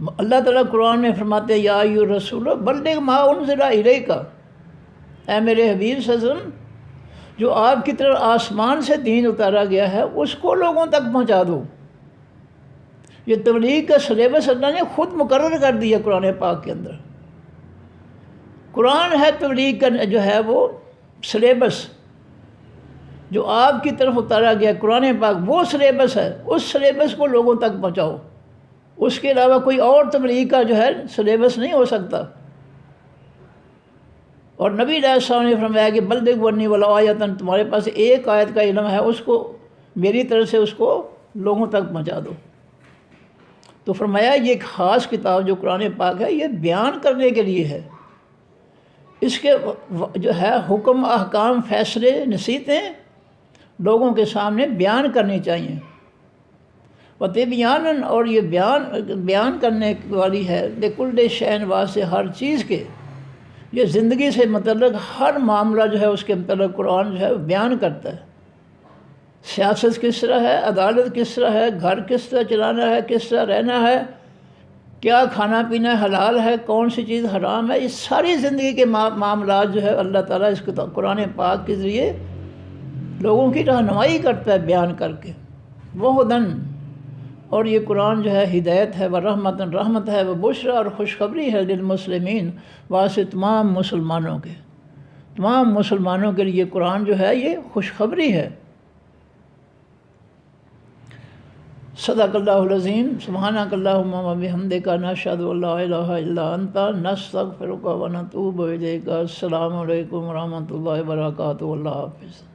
اللہ تعالیٰ قرآن میں فرماتے ہیں یا ایھا الرسول بلغ ما انزل الیک، اے میرے حبیب صلی اللہ علیہ وسلم، جو آپ کی طرف آسمان سے دین اتارا گیا ہے اس کو لوگوں تک پہنچا دو۔ یہ تبلیغ کا سلیبس اللہ نے خود مقرر کر دیا قرآن پاک کے اندر۔ قرآن ہے تبلیغ کا جو ہے وہ سلیبس، جو آپ کی طرف اتارا گیا قرآن پاک، وہ سلیبس ہے، اس سلیبس کو لوگوں تک پہنچاؤ، اس کے علاوہ کوئی اور تبلیغ کا جو ہے سلیبس نہیں ہو سکتا۔ اور نبی علیہ السلام نے فرمایا کہ بلغ عنی ولو آیۃ، تمہارے پاس ایک آیت کا علم ہے، اس کو میری طرف سے اس کو لوگوں تک پہنچا دو۔ تو فرمایا یہ ایک خاص کتاب جو قرآن پاک ہے یہ بیان کرنے کے لیے ہے، اس کے جو ہے حکم، احکام، فیصلے، نصیحتیں لوگوں کے سامنے بیان کرنی چاہیے۔ وَتِبْیَانًا، اور یہ بیان کرنے والی ہے، لِکُلِّ شَیْءٍ، واسطے ہر چیز کے، یہ زندگی سے متعلق ہر معاملہ جو ہے اس کے متعلق قرآن جو ہے بیان کرتا ہے۔ سیاست کس طرح ہے، عدالت کس طرح ہے، گھر کس طرح چلانا ہے، کس طرح رہنا ہے، کیا کھانا پینا حلال ہے، کون سی چیز حرام ہے، یہ ساری زندگی کے معاملات جو ہے اللہ تعالیٰ اس قرآن پاک کے ذریعے لوگوں کی رہنمائی کرتا ہے بیان کر کے۔ وہدن، اور یہ قرآن جو ہے ہدایت ہے، ورحمت رحمت ہے، وہ بشرا اور خوشخبری ہے للمسلمین، واسطے تمام مسلمانوں کے، تمام مسلمانوں کے لیے قرآن جو ہے یہ خوشخبری ہے۔ صدق اللہ العظیم۔ سبحانک اللہم و بحمدک، نشہد ان لا الہ الا انت، نستغفرک و نتوب الیک۔ السلام علیکم ورحمۃ اللہ وبرکاتہ۔ اللہ حافظ۔